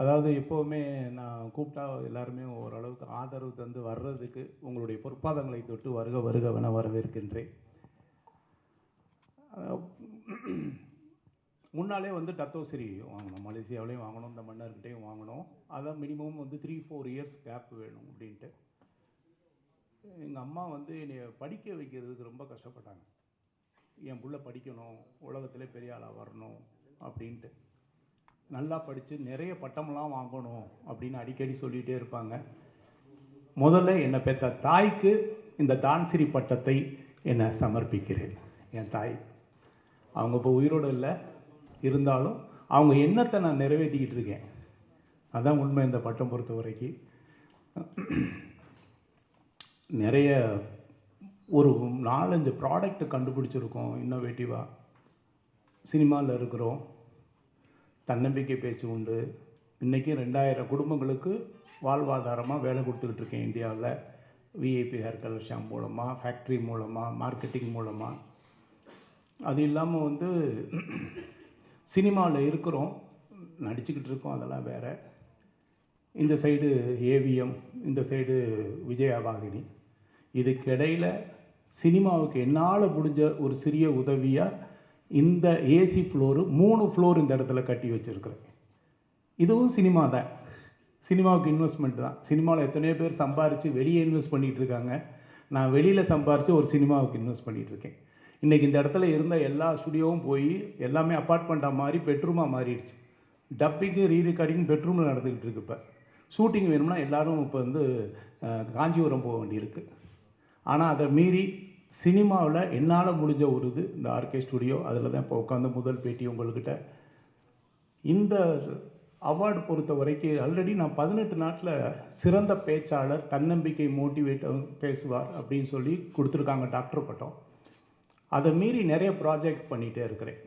அதாவது எப்போவுமே நான் கூப்பிட்டா எல்லாருமே ஓரளவுக்கு ஆதரவு தந்து வர்றதுக்கு உங்களுடைய பொற்பாதங்களை தொட்டு வருக வருகவென வரவேற்கின்றேன். முன்னாலே வந்து டத்தோசிரி வாங்கணும், மலேசியாவிலையும் வாங்கணும், இந்த மன்னர்கிட்டையும் வாங்கணும். அதான் மினிமம் வந்து 3-4 இயர்ஸ் கேப் வேணும் அப்படின்ட்டு. எங்கள் அம்மா வந்து என்னை படிக்க வைக்கிறதுக்கு ரொம்ப கஷ்டப்பட்டாங்க. என் புள்ள படிக்கணும், உலகத்திலே பெரிய ஆளாக வரணும் அப்படின்ட்டு. நல்லா படித்து நிறைய பட்டமெல்லாம் வாங்கணும் அப்படின்னு அடிக்கடி சொல்லிகிட்டே இருப்பாங்க. முதல்ல என்னை பெற்ற தாய்க்கு இந்த தான்சிரி பட்டத்தை என்னை சமர்ப்பிக்கிறேன். என் தாய் அவங்க இப்போ உயிரோடு இல்லை, இருந்தாலும் அவங்க எண்ணத்தை நான் நிறைவேற்றிக்கிட்டு இருக்கேன். அதான் உண்மை. இந்த பட்டம் பொறுத்த வரைக்கும் நிறைய ஒரு 4-5 ப்ராடக்ட் கண்டுபிடிச்சிருக்கோம். இன்னோவேட்டிவாக சினிமாவில் இருக்கிறோம். தன்னம்பிக்கை பேச்சு உண்டு. இன்றைக்கி 2000 குடும்பங்களுக்கு வாழ்வாதாரமாக வேலை கொடுத்துக்கிட்டு இருக்கேன் இந்தியாவில். விஐபி ஹேர் கலர் ஷாம்பு மூலமாக, ஃபேக்ட்ரி மூலமாக, மார்க்கெட்டிங் மூலமாக. அது இல்லாமல் வந்து சினிமாவில் இருக்கிறோம், நடிச்சுக்கிட்டு இருக்கோம், அதெல்லாம் வேறு. இந்த சைடு ஏவிஎம், இந்த சைடு விஜயவாகினி. இதுக்கு இடையில் சினிமாவுக்கு என்னால் முடிஞ்ச ஒரு சிறிய உதவியாக இந்த ஏசி ஃப்ளோரு 3 ஃப்ளோர் இந்த இடத்துல கட்டி வச்சுருக்கிறேன். இதுவும் சினிமா தான், சினிமாவுக்கு இன்வெஸ்ட்மெண்ட் தான். சினிமாவில் எத்தனையோ பேர் சம்பாரித்து வெளியே இன்வெஸ்ட் பண்ணிகிட்ருக்காங்க. நான் வெளியில் சம்பாரித்து ஒரு சினிமாவுக்கு இன்வெஸ்ட் பண்ணிகிட்ருக்கேன். இன்றைக்கி இந்த இடத்துல இருந்த எல்லா ஸ்டுடியோவும் போய் எல்லாமே அப்பார்ட்மெண்ட்டாக மாறி பெட்ரூமாக மாறிடுச்சு. டப்பிங்கு ரீரெக்கார்டிங் பெட்ரூமில் நடந்துக்கிட்டு இருக்கு. இப்போ ஷூட்டிங் வேணும்னா எல்லோரும் இப்போ வந்து காஞ்சிபுரம் போக வேண்டியிருக்கு. ஆனால் அதை மீறி சினிமாவில் என்னால் முடிஞ்ச ஒரு இது இந்த ஆர்கே ஸ்டுடியோ. அதில் தான் இப்போ உட்காந்து முதல் பேட்டி உங்கள்கிட்ட. இந்த அவார்டு பொறுத்த வரைக்கும் ஆல்ரெடி நான் 18 நாட்டில் சிறந்த பேச்சாளர், தன்னம்பிக்கை மோட்டிவேட்டர் பேசுவார் அப்படின்னு சொல்லி கொடுத்துருக்காங்க டாக்டர் பட்டம். அதை மீறி நிறைய ப்ராஜெக்ட் பண்ணிகிட்டே இருக்கிறேன்.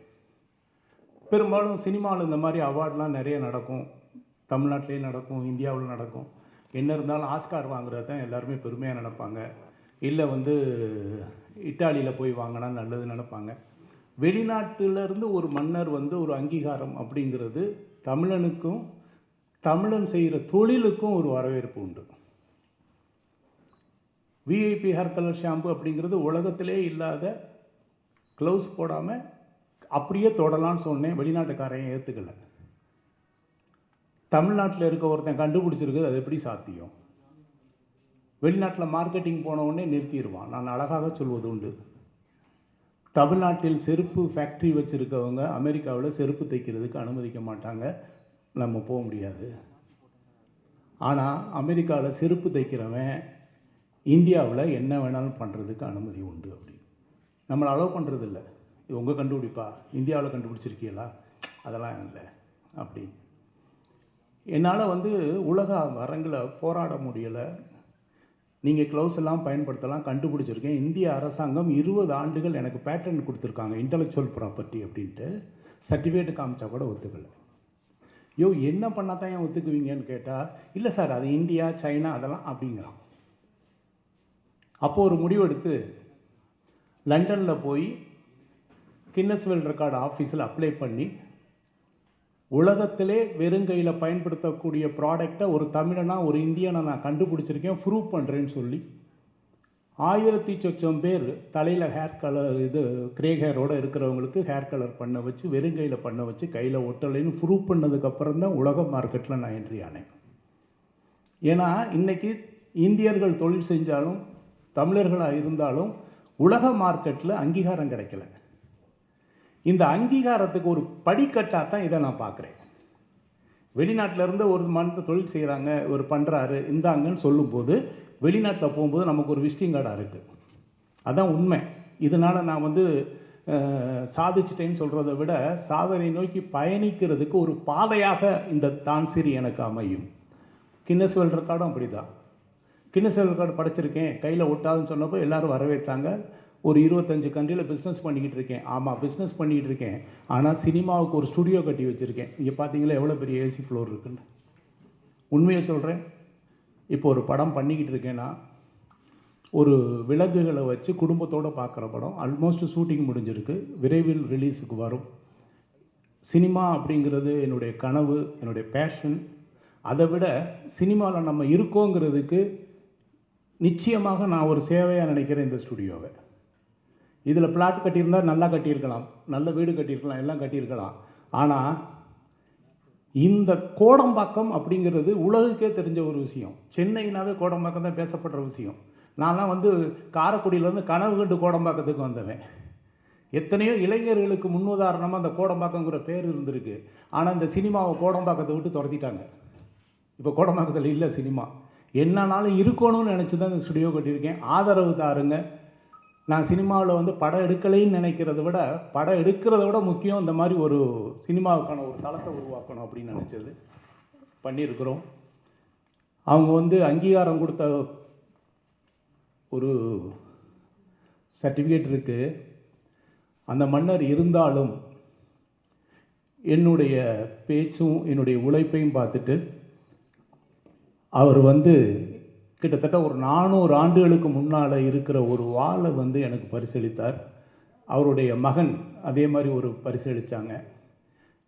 பெரும்பாலும் சினிமாவில் இந்த மாதிரி அவார்டெலாம் நிறைய நடக்கும். தமிழ்நாட்டிலே நடக்கும், இந்தியாவில் நடக்கும். என்ன இருந்தாலும் ஆஸ்கார் வாங்குறது தான் எல்லாருமே பெருமையாக நினைப்பாங்க. இல்லை வந்து இட்டாலியில் போய் வாங்கினா நல்லது நினைப்பாங்க. வெளிநாட்டிலேருந்து ஒரு மன்னர் வந்து ஒரு அங்கீகாரம் அப்படிங்கிறது தமிழனுக்கும் தமிழன் செய்கிற தொழிலுக்கும் ஒரு வரவேற்பு உண்டு. விஐபி ஹேர் கலர் ஷாம்பு அப்படிங்கிறது உலகத்திலே இல்லாத, க்ளவுஸ் போடாமல் அப்படியே தொடலான்னு சொன்னேன். வெளிநாட்டுக்காரையும் ஏற்றுக்கலை. தமிழ்நாட்டில் இருக்க ஒருத்தன் கண்டுபிடிச்சிருக்குது, அது எப்படி சாத்தியம்? வெளிநாட்டில் மார்க்கெட்டிங் போன உடனே நிறுத்திடுவான். நான் அழகாக சொல்வது உண்டு. தமிழ்நாட்டில் செருப்பு ஃபேக்ட்ரி வச்சுருக்கவங்க அமெரிக்காவில் செருப்பு தைக்கிறதுக்கு அனுமதிக்க மாட்டாங்க, நம்ம போக முடியாது. ஆனால் அமெரிக்காவில் செருப்பு தைக்கிறவன் இந்தியாவில் என்ன வேணாலும் பண்ணுறதுக்கு அனுமதி உண்டு. அப்படி நம்மளை அலோவ் பண்ணுறதில்ல. உங்கள் கண்டுபிடிப்பா, இந்தியாவில் கண்டுபிடிச்சிருக்கீங்களா? அதெல்லாம் இல்லை. அப்படி என்னால் வந்து உலக அரங்கில் போராட முடியலை. நீங்கள் க்ளவுஸ் எல்லாம் பயன்படுத்தலாம், கண்டுபிடிச்சிருக்கேன். இந்திய அரசாங்கம் 20 ஆண்டுகள் எனக்கு பேட்டர்ன் கொடுத்துருக்காங்க, இன்டலெக்சுவல் ப்ராப்பர்ட்டி அப்படின்ட்டு. சர்டிஃபிகேட் காமிச்சா கூட ஒத்துக்கலை. என்ன பண்ணால் தான் ஏன் ஒத்துக்குவீங்கன்னு கேட்டால், இல்லை சார் அது இந்தியா சைனா அதெல்லாம் அப்படிங்கிறான். அப்போது ஒரு முடிவெடுத்து லண்டனில் போய் கின்னஸ் வேர்ல்ட் ரெக்கார்டு ஆஃபீஸில் அப்ளை பண்ணி, உலகத்திலே வெறுங்கையில் பயன்படுத்தக்கூடிய ப்ராடக்டை ஒரு தமிழனாக ஒரு இந்தியனை நான் கண்டுபிடிச்சிருக்கேன், ப்ரூவ் பண்ணுறேன்னு சொல்லி 1000 சொச்சம் பேர் தலையில் ஹேர் கலர் இது கிரே ஹேரோடு இருக்கிறவங்களுக்கு ஹேர் கலர் பண்ண வச்சு, வெறுங்கையில் பண்ண வச்சு, கையில் ஒட்டலைன்னு ப்ரூவ் பண்ணதுக்கப்புறம் தான் உலக மார்க்கெட்டில் நான் என்ட்ரி ஆனேன். ஏன்னா இன்றைக்கி இந்தியர்கள் தொழில் செஞ்சாலும் தமிழர்களாக இருந்தாலும் உலக மார்க்கெட்டில் அங்கீகாரம் கிடைக்கல. இந்த அங்கீகாரத்துக்கு ஒரு படிக்கட்டாக தான் இதை நான் பார்க்குறேன். வெளிநாட்டில் இருந்து ஒரு மனித தொழில் செய்கிறாங்க, ஒரு பண்ணுறாரு, இந்தாங்கன்னு சொல்லும்போது வெளிநாட்டில் போகும்போது நமக்கு ஒரு விசிட்டிங் கார்டாக இருக்குது. அதான் உண்மை. இதனால் நான் வந்து சாதிச்சிட்டேன்னு சொல்கிறத விட சாதனை நோக்கி பயணிக்கிறதுக்கு ஒரு பாதையாக இந்த தான்சிரி எனக்கு அமையும். கின்னஸ் வேர்ல்ட் ரெக்கார்டும் அப்படி தான். கின்னஸ் வேர்ல்ட் ரெக்கார்டு படிச்சிருக்கேன், கையில் ஒட்டாதுன்னு சொன்னப்போ எல்லோரும் வரவேற்றாங்க. ஒரு 25 கண்ட்ரியில் பிஸ்னஸ் பண்ணிக்கிட்டு இருக்கேன். ஆமாம், பிஸ்னஸ் பண்ணிக்கிட்டு இருக்கேன். ஆனால் சினிமாவுக்கு ஒரு ஸ்டுடியோ கட்டி வச்சுருக்கேன். இங்கே பார்த்தீங்களா எவ்வளோ பெரிய ஏசி ஃப்ளோர் இருக்குன்னு. உண்மையை சொல்கிறேன். இப்போ ஒரு படம் பண்ணிக்கிட்டு இருக்கேன்னா, ஒரு விலங்குகளை வச்சு குடும்பத்தோடு பார்க்குற படம். ஆல்மோஸ்ட் ஷூட்டிங் முடிஞ்சிருக்கு, விரைவில் ரிலீஸுக்கு வரும். சினிமா அப்படிங்கிறது என்னுடைய கனவு, என்னுடைய பேஷன். அதை விட சினிமாவில் நம்ம இருக்கோங்கிறதுக்கு நிச்சயமாக நான் ஒரு சேவையாக நினைக்கிறேன் இந்த ஸ்டுடியோவை. இதில் பிளாட் கட்டியிருந்தால் நல்லா கட்டியிருக்கலாம், நல்ல வீடு கட்டியிருக்கலாம், எல்லாம் கட்டியிருக்கலாம். ஆனால் இந்த கோடம்பாக்கம் அப்படிங்கிறது உலகுக்கே தெரிஞ்ச ஒரு விஷயம். சென்னைனாவே கோடம்பாக்கம் தான் பேசப்படுற விஷயம். நான்லாம் வந்து காரைக்குடியிலேருந்து கனவு கண்டு கோடம்பாக்கத்துக்கு வந்தவன். எத்தனையோ இளைஞர்களுக்கு முன்னுதாரணமாக அந்த கோடம்பாக்கங்கிற பேர் இருந்திருக்கு. ஆனால் இந்த சினிமாவை கோடம்பாக்கத்தை விட்டு துரத்திட்டாங்க. இப்போ கோடம்பாக்கத்தில் இல்லை சினிமா. என்னன்னாலும் இருக்கணும்னு நினச்சி தான் இந்த ஸ்டுடியோ கட்டியிருக்கேன். ஆதரவு தாருங்க. நான் சினிமாவில் வந்து படம் எடுக்கலைன்னு நினைக்கிறத விட படம் எடுக்கிறத விட முக்கியம் இந்த மாதிரி ஒரு சினிமாவுக்கான ஒரு தளத்தை உருவாக்கணும் அப்படின்னு நினச்சது பண்ணியிருக்கிறோம். அவங்க வந்து அங்கீகாரம் கொடுத்த ஒரு சர்டிஃபிகேட் இருக்குது. அந்த மன்னர் இருந்தாலும் என்னுடைய பேச்சும் என்னுடைய உழைப்பையும் பார்த்துட்டு அவர் வந்து கிட்டத்தட்ட ஒரு 400 ஆண்டுகளுக்கு முன்னால் இருக்கிற ஒரு வாளை வந்து எனக்கு பரிசளித்தார். அவருடைய மகன் அதே மாதிரி ஒரு பரிசளித்தாங்க.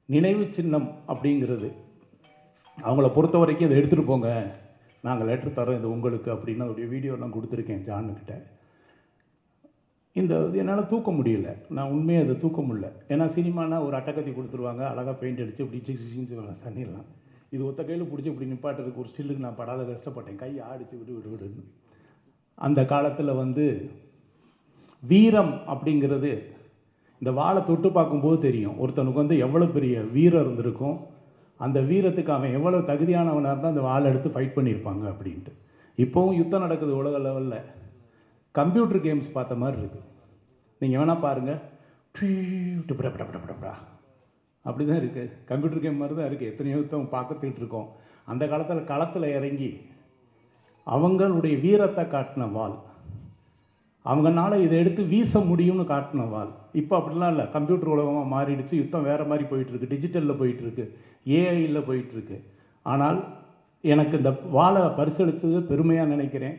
நினைவு சின்னம் அப்படிங்கிறது அவங்கள பொறுத்த வரைக்கும் இதை எடுத்துகிட்டு போங்க, நாங்கள் லெட்டர் தரோம் இது உங்களுக்கு அப்படின்னு அவருடைய வீடியோலாம் கொடுத்துருக்கேன் ஜானுக்கிட்ட. இந்த என்னால் தூக்க முடியல, நான் உண்மையாக அதை தூக்க முடியல. ஏன்னா சினிமானா ஒரு அட்டக்கத்தி கொடுத்துருவாங்க, அழகாக பெயிண்ட் அடித்து இப்படி சிக்ஸின்னு தண்ணிடலாம். இது ஒத்த கையில் பிடிச்சி இப்படி நிப்பாட்டுறதுக்கு ஒரு ஸ்டில்லுக்கு நான் படாத கஷ்டப்பட்டேன். கை ஆடிச்சு விடுன்னு. அந்த காலத்தில் வந்து வீரம் அப்படிங்கிறது இந்த வாழை தொட்டு பார்க்கும்போது தெரியும் ஒருத்தனுக்கு வந்து எவ்வளோ பெரிய வீரம் இருந்திருக்கும், அந்த வீரத்துக்கு அவன் எவ்வளோ தகுதியானவனாக இருந்தால் அந்த வாழை எடுத்து ஃபைட் பண்ணியிருப்பாங்க அப்படின்ட்டு. இப்போவும் யுத்தம் நடக்குது உலக லெவலில். கம்ப்யூட்டர் கேம்ஸ் பார்த்த மாதிரி இருக்குது. நீங்கள் வேணால் பாருங்கள், அப்படி தான் இருக்குது. கம்ப்யூட்டர் கேம் மாதிரி தான் இருக்குது. எத்தனையோ யுத்தம் பார்த்துட்டு இருக்கோம். அந்த காலத்தில் களத்தில் இறங்கி அவங்களுடைய வீரத்தை காட்டின வாள், அவங்கனால இதை எடுத்து வீச முடியும்னு காட்டின வாள். இப்போ அப்படிலாம் இல்லை, கம்ப்யூட்டர் உலகமாக மாறிடுச்சு. யுத்தம் வேறு மாதிரி போயிட்டுருக்கு, டிஜிட்டலில் போயிட்டுருக்கு, ஏஐயில் போயிட்டுருக்கு. ஆனால் எனக்கு இந்த வாளை பரிசளித்தது பெருமையாக நினைக்கிறேன்.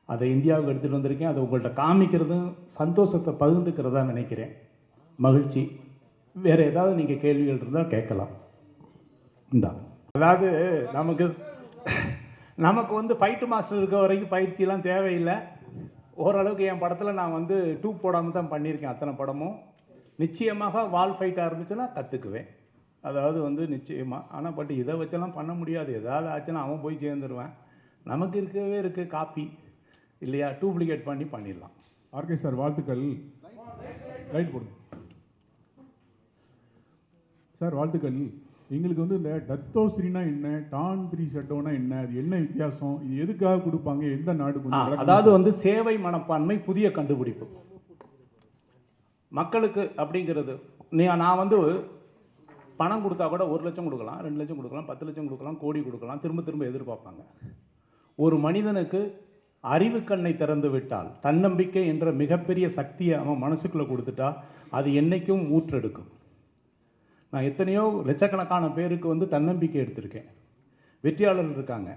அதை இந்தியாவுக்கு எடுத்துகிட்டு வந்திருக்கேன். அதை உங்கள்கிட்ட காமிக்கிறதும் சந்தோஷத்தை பகிர்ந்துக்கிறதா நினைக்கிறேன். மகிழ்ச்சி. வேறு ஏதாவது நீங்கள் கேள்விகள் இருந்தால் கேட்கலாம். இந்தா, அதாவது நமக்கு வந்து ஃபைட்டு மாஸ்டர் இருக்க வரைக்கும் பயிற்சியெல்லாம் தேவையில்லை. ஓரளவுக்கு என் படத்தில் நான் வந்து டூப் போடாமல் தான் பண்ணியிருக்கேன். அத்தனை படமும் நிச்சயமாக வால் ஃபைட்டாக இருந்துச்சுன்னா கற்றுக்குவேன். அதாவது வந்து நிச்சயமாக. ஆனால் பட் இதை வச்செல்லாம் பண்ண முடியாது. ஏதாவது ஆச்சுன்னா அவன் போய் சேர்ந்துருவேன். நமக்கு இருக்கவே இருக்குது காப்பி இல்லையா, டூப்ளிகேட் பண்ணி பண்ணிடலாம். ஆர்கே சார் வாழ்த்துக்கள். ரைட் போடுங்க சார். வாழ்த்துக்கள். எங்களுக்கு வந்து இந்த டத்தோஸ்ரீனா என்ன, டான் 3 ஷட்டோனா என்ன, அது என்ன வித்தியாசம், இது எதுக்காக கொடுப்பாங்க, எந்த நாடு? அதாவது வந்து சேவை மனப்பான்மை புதிய கண்டுபிடிப்பு மக்களுக்கு அப்படிங்கிறது. நான் வந்து பணம் கொடுத்தா கூட 1 லட்சம் கொடுக்கலாம், 2 லட்சம் கொடுக்கலாம், 10 லட்சம் கொடுக்கலாம், கோடி கொடுக்கலாம், திரும்ப திரும்ப எதிர்பார்ப்பாங்க. ஒரு மனிதனுக்கு அறிவு கண்ணை திறந்து விட்டால், தன்னம்பிக்கை என்ற மிகப்பெரிய சக்தியை அவன் மனசுக்குள்ளே கொடுத்துட்டா அது என்றைக்கும் ஊற்றெடுக்கும். நான் எத்தனையோ லட்சக்கணக்கான பேருக்கு வந்து தன்னம்பிக்கை எடுத்திருக்கேன். வெற்றியாளர்கள் இருக்காங்க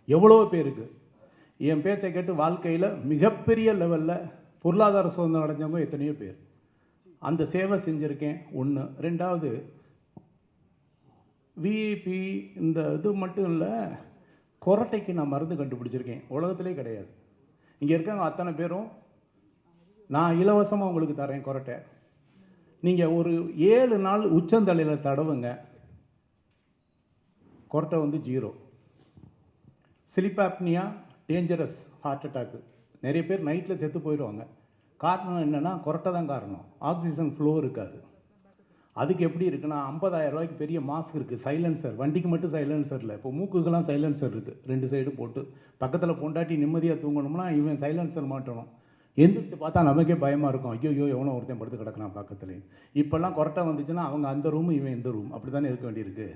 எவ்வளோ பேருக்கு. என் பேச்சை கேட்டு வாழ்க்கையில் மிகப்பெரிய லெவலில் பொருளாதார சுதந்திரம் அடைஞ்சவங்க எத்தனையோ பேர். அந்த சேவை செஞ்சுருக்கேன். ஒன்று. ரெண்டாவது, விஐபி இந்த இது மட்டும் இல்லை, கொரட்டைக்கு நான் மருந்து கண்டுபிடிச்சிருக்கேன். உலகத்திலே கிடையாது. இங்கே இருக்காங்க அத்தனை பேரும் நான் இலவசமாக உங்களுக்கு தரேன் கொரட்டை. நீங்கள் ஒரு 7 நாள் உச்சந்தலையில் தடவுங்க, கொரட்டை வந்து 0. Sleep apnea dangerous, heart attack. நிறைய பேர் நைட்டில் செத்து போயிடுவாங்க. காரணம் என்னென்னா கொரட்டை தான் காரணம். ஆக்சிஜன் ஃப்ளோ இருக்காது. அதுக்கு எப்படி இருக்குன்னா 50,000 ரூபாய்க்கு பெரிய மாஸ்க் இருக்குது, சைலன்சர். வண்டிக்கு மட்டும் சைலன்சர் இல்லை, இப்போ மூக்குக்கெல்லாம் சைலன்சர் இருக்குது. 2 சைடு போட்டு பக்கத்தில் பொண்டாட்டி நிம்மதியாக தூங்கணும்னா இவன் சைலன்சர் மாட்டணும். எந்திரிச்சு பார்த்தா நமக்கே பயமாக இருக்கும். ஐயோ எவனோ ஒருத்தன் படுத்து கிடக்கிறான் பக்கத்துலேயே. இப்போல்லாம் கொரட்டை வந்துச்சுன்னா அவங்க அந்த ரூமு இவன் இந்த ரூம், அப்படி தானே இருக்க வேண்டியிருக்கு.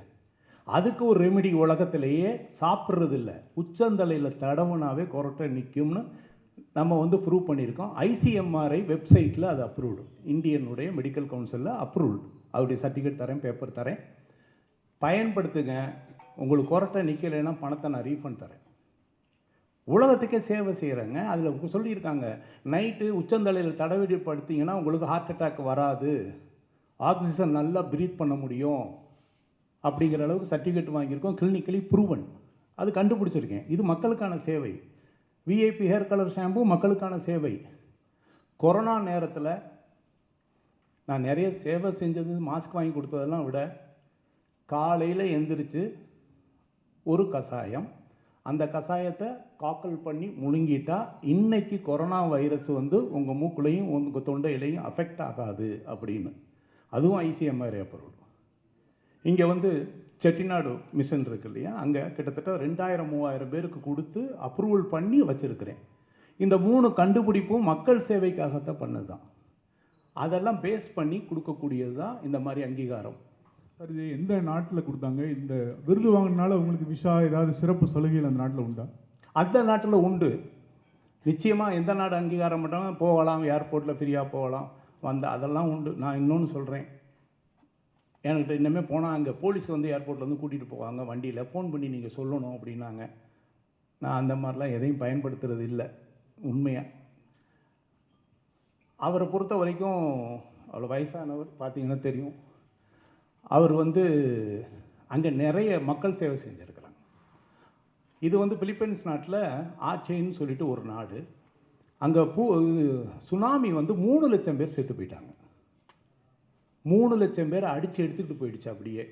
அதுக்கு ஒரு ரெமிடி உலகத்திலேயே சாப்பிட்றது இல்லை. உச்சந்தலையில் தடவுனாவே கொரட்டை நிற்கும்னு நம்ம வந்து ப்ரூவ் பண்ணியிருக்கோம். ஐசிஎம்ஆர்ஐ வெப்சைட்டில் அது அப்ரூவ்டு, இந்தியனுடைய மெடிக்கல் கவுன்சிலில் அப்ரூவ்டு. அவருடைய சர்டிஃபிகேட் தரேன், பேப்பர் தரேன், பயன்படுத்துங்க. உங்களுக்கு கொரட்டை நிற்கலைன்னா பணத்தை நான் ரீஃபண்ட் தரேன். உலகத்துக்கே சேவை செய்கிறேங்க. அதில் சொல்லியிருக்காங்க, நைட்டு உச்சந்தலையில் தடவிப்படுத்திங்கன்னா உங்களுக்கு ஹார்ட் அட்டாக் வராது, ஆக்சிஜன் நல்லா ப்ரீத் பண்ண முடியும். அப்படிங்கிற அளவுக்கு சர்டிஃபிகேட் வாங்கியிருக்கோம், கிளினிக்கலி ப்ரூவன். அது கண்டுபிடிச்சிருக்கேன். இது மக்களுக்கான சேவை. விஐபி ஹேர் கலர் ஷாம்பு மக்களுக்கான சேவை. கொரோனா நேரத்தில் நான் நிறைய சேவை செஞ்சது, மாஸ்க் வாங்கி கொடுத்ததெல்லாம் விட, காலையில் எந்திரிச்சு ஒரு கஷாயம், அந்த கஷாயத்தை காக்கல் பண்ணி முழுங்கிட்டா இன்னைக்கு கொரோனா வைரஸ் வந்து உங்கள் மூக்குலையும் உங்கள் தொண்டையிலையும் அஃபெக்ட் ஆகாது அப்படின்னு. அதுவும் ஐசிஎம்ஆர் அப்ரூவல். இங்கே வந்து செட்டிநாடு மிஷன் இருக்கு இல்லையா, அங்கே கிட்டத்தட்ட 2000-3000 பேருக்கு கொடுத்து அப்ரூவல் பண்ணி வச்சுருக்கிறேன். இந்த 3 கண்டுபிடிப்பும் மக்கள் சேவைக்காகத்தான் பண்ணது தான். அதெல்லாம் பேஸ் பண்ணி கொடுக்கக்கூடியது தான் இந்த மாதிரி அங்கீகாரம். சார், இது எந்த நாட்டில் கொடுத்தாங்க? இந்த விருது வாங்கினால உங்களுக்கு விசா ஏதாவது சிறப்பு சலுகைகள் அந்த நாட்டில் உண்டா? அந்த நாட்டில் உண்டு நிச்சயமாக. எந்த நாடு அங்கீகாரம் பண்ணாங்க போகலாம், ஏர்போர்ட்டில் ஃப்ரீயாக போகலாம் அதெல்லாம் உண்டு. நான் இன்னொன்று சொல்கிறேன், என்கிட்ட இன்னமே போனால் அங்கே போலீஸ் வந்து ஏர்போர்ட்டில் வந்து கூட்டிகிட்டு போவாங்க வண்டியில், ஃபோன் பண்ணி நீங்கள் சொல்லணும் அப்படின்னாங்க. நான் அந்த மாதிரிலாம் எதையும் பயன்படுத்துறது இல்லை உண்மையாக. அவரை பொறுத்த வரைக்கும் அவ்வளோ வயசானவர், பார்த்தீங்கன்னா தெரியும். அவர் வந்து அங்கே நிறைய மக்கள் சேவை செஞ்சுருக்கிறாங்க. இது வந்து பிலிப்பைன்ஸ் நாட்டில் ஆச்சேன்னு சொல்லிட்டு ஒரு நாடு. அங்கே சுனாமி வந்து 3 லட்சம் பேர் செத்து போயிட்டாங்க. 3 லட்சம் பேர் அடித்து எடுத்துக்கிட்டு போயிடுச்சு. அப்படியே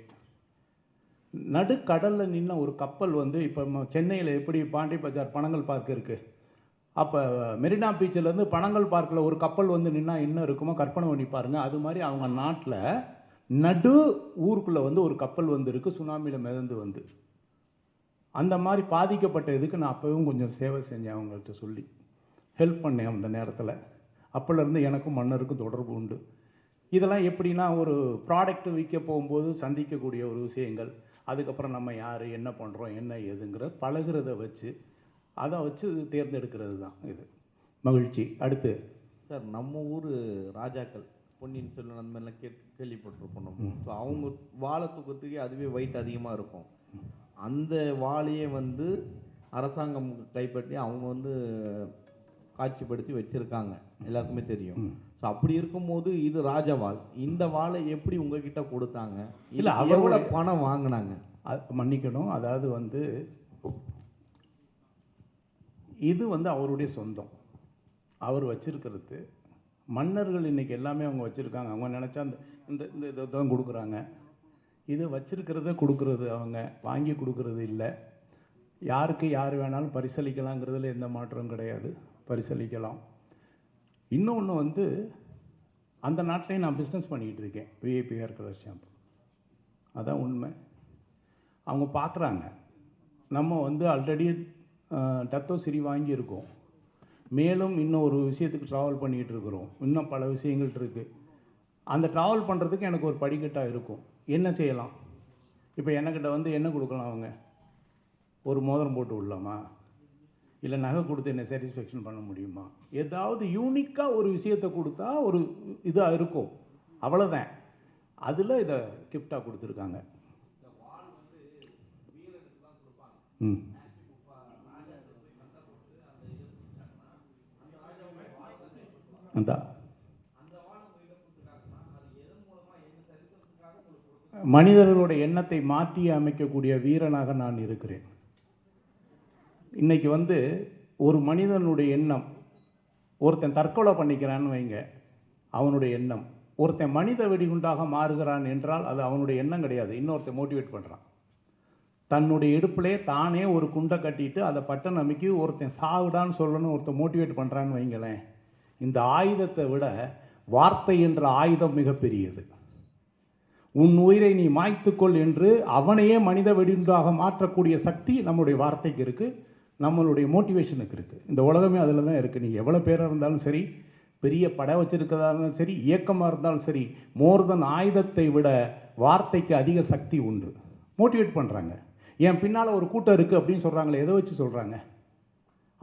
நடுக்கடலில் நின்ன ஒரு கப்பல் வந்து, இப்போ சென்னையில் எப்படி பாண்டி பஜார் பனங்கல் பார்க் இருக்குது, அப்போ மெரினா பீச்சிலேருந்து பனங்கல் பார்க்கில் ஒரு கப்பல் வந்து நின்னா என்ன இருக்குமோ கற்பனை பண்ணி பாருங்கள். அது மாதிரி அவங்க நாட்டில் நடு ஊருக்குள்ளே வந்து ஒரு கப்பல் வந்து இருக்குது, சுனாமியில் மிதந்து வந்து. அந்த மாதிரி பாதிக்கப்பட்ட இதுக்கு நான் அப்போவும் கொஞ்சம் சேவை செஞ்சேன், அவங்கள்ட்ட சொல்லி ஹெல்ப் பண்ணேன் அந்த நேரத்தில். அப்போலேருந்து எனக்கும் மன்னருக்கும் தொடர்பு உண்டு. இதெல்லாம் எப்படின்னா, ஒரு ப்ராடக்ட் விற்க போகும்போது சந்திக்கக்கூடிய ஒரு விஷயங்கள், அதுக்கப்புறம் நம்ம யார், என்ன பண்ணுறோம், என்ன ஏதுங்கிற பழகிறத வச்சு அதை வச்சு தேர்ந்தெடுக்கிறது தான் இது. மகிழ்ச்சி. அடுத்து சார், நம்ம ஊர் ராஜாக்கள் பொன்னியின் செல்வன் அந்த மாதிரிலாம் கேள்விப்பட்டிருப்போம் நம்ம. ஸோ அவங்க வாழை தூக்கத்துக்கே அதுவே வெயிட் அதிகமாக இருக்கும். அந்த வாழையே வந்து அரசாங்கம் கைப்பற்றி அவங்க வந்து காட்சிப்படுத்தி வச்சுருக்காங்க, எல்லாருக்குமே தெரியும். ஸோ அப்படி இருக்கும்போது இது ராஜவாள், இந்த வாழை எப்படி உங்ககிட்ட கொடுத்தாங்க? இல்லை அவரோட பணம் வாங்கினாங்க? மன்னிக்கணும், அதாவது வந்து இது வந்து அவருடைய சொந்தம், அவர் வச்சிருக்கிறது. மன்னர்கள் இன்றைக்கி எல்லாமே அவங்க வச்சுருக்காங்க. அவங்க நினச்சா அந்த இந்த இந்த இதை தான் கொடுக்குறாங்க. இது வச்சிருக்கிறத கொடுக்குறது, அவங்க வாங்கி கொடுக்குறது இல்லை. யாருக்கு யார் வேணாலும் பரிசளிக்கலாங்கிறதுல எந்த மாற்றமும் கிடையாது, பரிசளிக்கலாம். இன்னொன்று வந்து அந்த நாட்டிலையும் நான் பிஸ்னஸ் பண்ணிக்கிட்டு இருக்கேன், விஐபி ஹேர் கலர் ஷாம்பு. அதான் உண்மை. அவங்க பார்க்குறாங்க நம்ம வந்து ஆல்ரெடி டத்தோசிரி வாங்கியிருக்கோம், மேலும் இன்னும் ஒரு விஷயத்துக்கு ட்ராவல் பண்ணிக்கிட்டு இருக்கிறோம், இன்னும் பல விஷயங்கள் இருக்குது. அந்த ட்ராவல் பண்ணுறதுக்கு எனக்கு ஒரு படிக்கட்டாக இருக்கும். என்ன செய்யலாம்? இப்போ என்கிட்ட வந்து என்ன கொடுக்கலாம்? அவங்க ஒரு மோதிரம் போட்டு விடலாமா, இல்லை நகை கொடுத்து என்ன சாட்டிஸ்ஃபேக்ஷன் பண்ண முடியுமா? ஏதாவது யூனிக்காக ஒரு விஷயத்தை கொடுத்தா ஒரு இதாக இருக்கும், அவ்வளோதான். அதில் இதை கிஃப்டாக கொடுத்துருக்காங்க. ம் அந்த மனிதர்களுடைய எண்ணத்தை மாற்றி அமைக்கக்கூடிய வீரனாக நான் இருக்கிறேன். இன்னைக்கு வந்து ஒரு மனிதனுடைய எண்ணம், ஒருத்தன் தற்கொலை பண்ணிக்கிறான்னு வைங்க, அவனுடைய எண்ணம். ஒருத்தன் மனித வெடிகுண்டாக மாறுகிறான் என்றால் அது அவனுடைய எண்ணம் கிடையாது, இன்னொருத்தன் மோட்டிவேட் பண்ணுறான். தன்னுடைய இடுப்பிலே தானே ஒரு குண்டை கட்டிட்டு அதை பட்டன் அமைக்கி ஒருத்தன் சாகுடான்னு சொல்லணும் ஒருத்தன் மோட்டிவேட் பண்ணுறான்னு வைங்களேன். இந்த ஆயுதத்தை விட வார்த்தை என்ற ஆயுதம் மிகப்பெரியது. உன் உயிரை நீ மாய்த்துக்கொள் என்று அவனையே மனித வெடிகுண்டாக மாற்றக்கூடிய சக்தி நம்முடைய வார்த்தைக்கு இருக்குது, நம்மளுடைய மோட்டிவேஷனுக்கு இருக்குது. இந்த உலகமே அதில் தான் இருக்குது. நீங்கள் எவ்வளோ பேராக இருந்தாலும் சரி, பெரிய படை வச்சிருக்கிறதா இருந்தாலும் சரி, இயக்கமாக இருந்தாலும் சரி, மோர் தென் ஆயுதத்தை விட வார்த்தைக்கு அதிக சக்தி உண்டு. மோட்டிவேட் பண்ணுறாங்க. என் பின்னால் ஒரு கூட்டம் இருக்குது அப்படின்னு சொல்கிறாங்களே, எதை வச்சு சொல்கிறாங்க?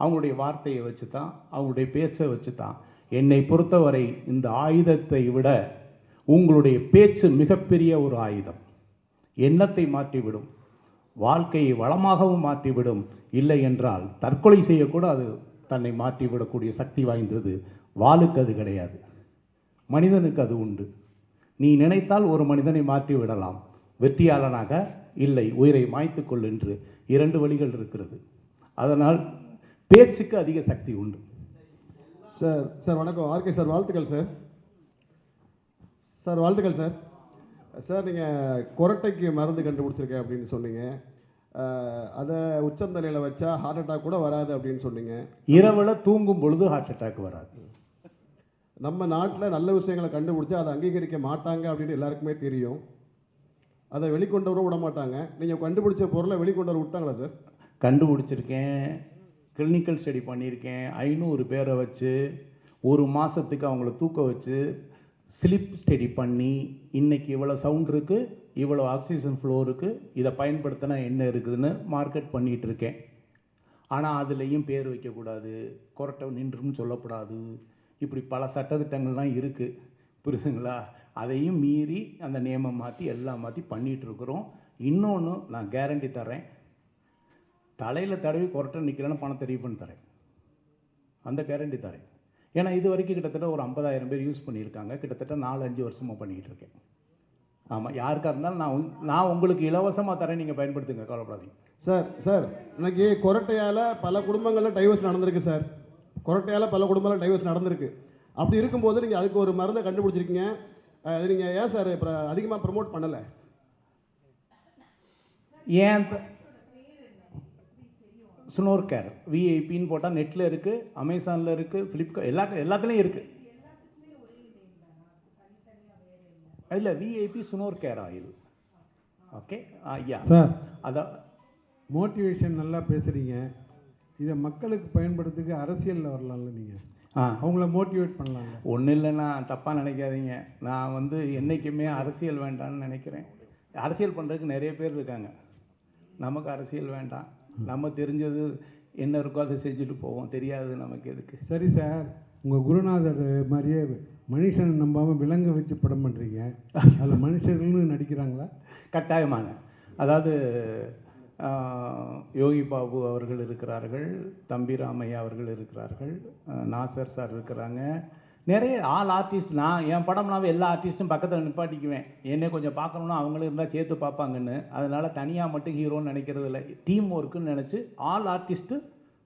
அவங்களுடைய வார்த்தையை வச்சு தான், அவங்களுடைய பேச்சை வச்சு தான். என்னை பொறுத்தவரை இந்த ஆயுதத்தை விட உங்களுடைய பேச்சு மிகப்பெரிய ஒரு ஆயுதம். எண்ணத்தை மாற்றிவிடும், வாழ்க்கையை வளமாகவும் மாற்றிவிடும். இல்லை என்றால் தற்கொலை செய்யக்கூட அது தன்னை மாற்றிவிடக்கூடிய சக்தி வாய்ந்தது. வாளுக்கு அது கிடையாது, மனிதனுக்கு அது உண்டு. நீ நினைத்தால் ஒரு மனிதனை மாற்றி விடலாம், வெற்றியாளனாக இல்லை, உயிரை மாய்த்துக்கொள் என்று 2 வழிகள் இருக்கிறது. அதனால் பேச்சுக்கு அதிக சக்தி உண்டு. சார் வணக்கம். ஆர்கே சார் வாழ்த்துக்கள் சார். சார் வாழ்த்துக்கள் சார். சார் நீங்கள் கொரட்டைக்கு மருந்து கண்டுபிடிச்சிருக்கேன் அப்படின்னு சொன்னீங்க. அதை உச்சந்தலையில் வச்சா ஹார்ட் அட்டாக் கூட வராது அப்படின்னு சொன்னீங்க. இரவில் தூங்கும் பொழுது ஹார்ட் அட்டாக் வராது. நம்ம நாட்டில் நல்ல விஷயங்களை கண்டுபிடிச்சா அதை அங்கீகரிக்க மாட்டாங்க அப்படின்னு எல்லாருக்குமே தெரியும். அதை வெளிக்கொண்டு வர விட மாட்டாங்க. நீங்கள் கண்டுபிடிச்ச பொருளை வெளிக்கொண்டு வர விட்டாங்களா சார்? கண்டுபிடிச்சிருக்கேன், கிளினிக்கல் ஸ்டடி பண்ணியிருக்கேன். 500 பேரை வச்சு 1 மாதத்துக்கு அவங்கள தூக்க வச்சு ஸ்லிப் ஸ்டடி பண்ணி இன்றைக்கி இவ்வளோ சவுண்ட் இருக்குது, இவ்வளோ ஆக்சிஜன் ஃப்ளோ இருக்குது, இதை பயன்படுத்தினா என்ன இருக்குதுன்னு மார்க்கெட் பண்ணிகிட்டு இருக்கேன். ஆனால் அதுலேயும் பேர் வைக்கக்கூடாது, கொரட்டை நின்றுன்னு சொல்லக்கூடாது, இப்படி பல சட்டத்திட்டங்கள்லாம் இருக்குது, புரியுதுங்களா? அதையும் மீறி அந்த நேமை மாற்றி எல்லாம் மாற்றி பண்ணிகிட்ருக்குறோம். இன்னொன்று நான் கேரண்டி தரேன், தலையில் தடவி கொரட்டை நிற்கலன்னு பணத்தை ரீஃபண்ட் தரேன், அந்த கேரண்டி தரேன். ஏன்னா இது வரைக்கும் கிட்டத்தட்ட ஒரு 50,000 பேர் யூஸ் பண்ணியிருக்காங்க. கிட்டத்தட்ட 4-5 வருஷமாக பண்ணிக்கிட்டு இருக்கேன். ஆமாம், யாருக்காக இருந்தாலும் நான் உங்களுக்கு இலவசமாக தரேன், நீங்கள் பயன்படுத்துங்க, கவலைப்படாதீங்க. சார் இன்னைக்கு கொரட்டையால் பல குடும்பங்களில் டைவர்ஸ் நடந்திருக்கு சார். கொரட்டையால் பல குடும்பங்களில் டைவர்ஸ் நடந்திருக்கு. அப்படி இருக்கும்போது நீங்கள் அதுக்கு ஒரு மருந்தை கண்டுபிடிச்சிருக்கீங்க. அது நீங்கள் ஏன் சார் இப்போ அதிகமாக ப்ரமோட் பண்ணலை? ஏன் ஸ்னோர் கேர் விஐபின்னு போட்டால் நெட்டில் இருக்குது, அமேசானில் இருக்குது, ஃப்ளிப்கார்ட் எல்லாத்துலேயும் இருக்குது. இல்லை, VIP snore care oil. Okay ஐயா சார், அதான் மோட்டிவேஷன் நல்லா பேசுகிறீங்க. இதை மக்களுக்கு பயன்படுத்துக்கு அரசியலில் வரலாம்ல, நீங்கள் அவங்கள மோட்டிவேட் பண்ணலாம்ல. ஒன்றும் இல்லைன்னா தப்பாக நினைக்காதீங்க. நான் என்றைக்குமே அரசியல் வேண்டாம்னு நினைக்கிறேன். அரசியல் பண்ணுறதுக்கு நிறைய பேர் இருக்காங்க. நமக்கு அரசியல் வேண்டாம். நம்ம தெரிஞ்சது என்ன இருக்கோ அதை செஞ்சுட்டு போவோம், தெரியாது நமக்கு எதுக்கு. சரி சார், உங்கள் குருநாதர் மாதிரியே மனுஷன் நம்பாமல் விலங்கு வச்சு படம் பண்ணுறீங்க. அதில் மனுஷர்கள்னு நடிக்கிறாங்களா? கட்டாயமான, அதாவது யோகி பாபு அவர்கள் இருக்கிறார்கள், தம்பி ராமையா அவர்கள் இருக்கிறார்கள், நாசர் சார் இருக்கிறாங்க, நிறைய ஆர்டிஸ்ட். நான் என் படம்னாவே எல்லா ஆர்டிஸ்ட்டும் பக்கத்தில் நிப்பாட்டிக்குவேன். என்னை கொஞ்சம் பார்க்கணுன்னா அவங்களும் இருந்தால் சேர்த்து பார்ப்பாங்கன்னு. அதனால் தனியாக மட்டும் ஹீரோன்னு நினைக்கிறது இல்லை, டீம் ஒர்க்குன்னு நினச்சி ஆல் ஆர்டிஸ்ட்டு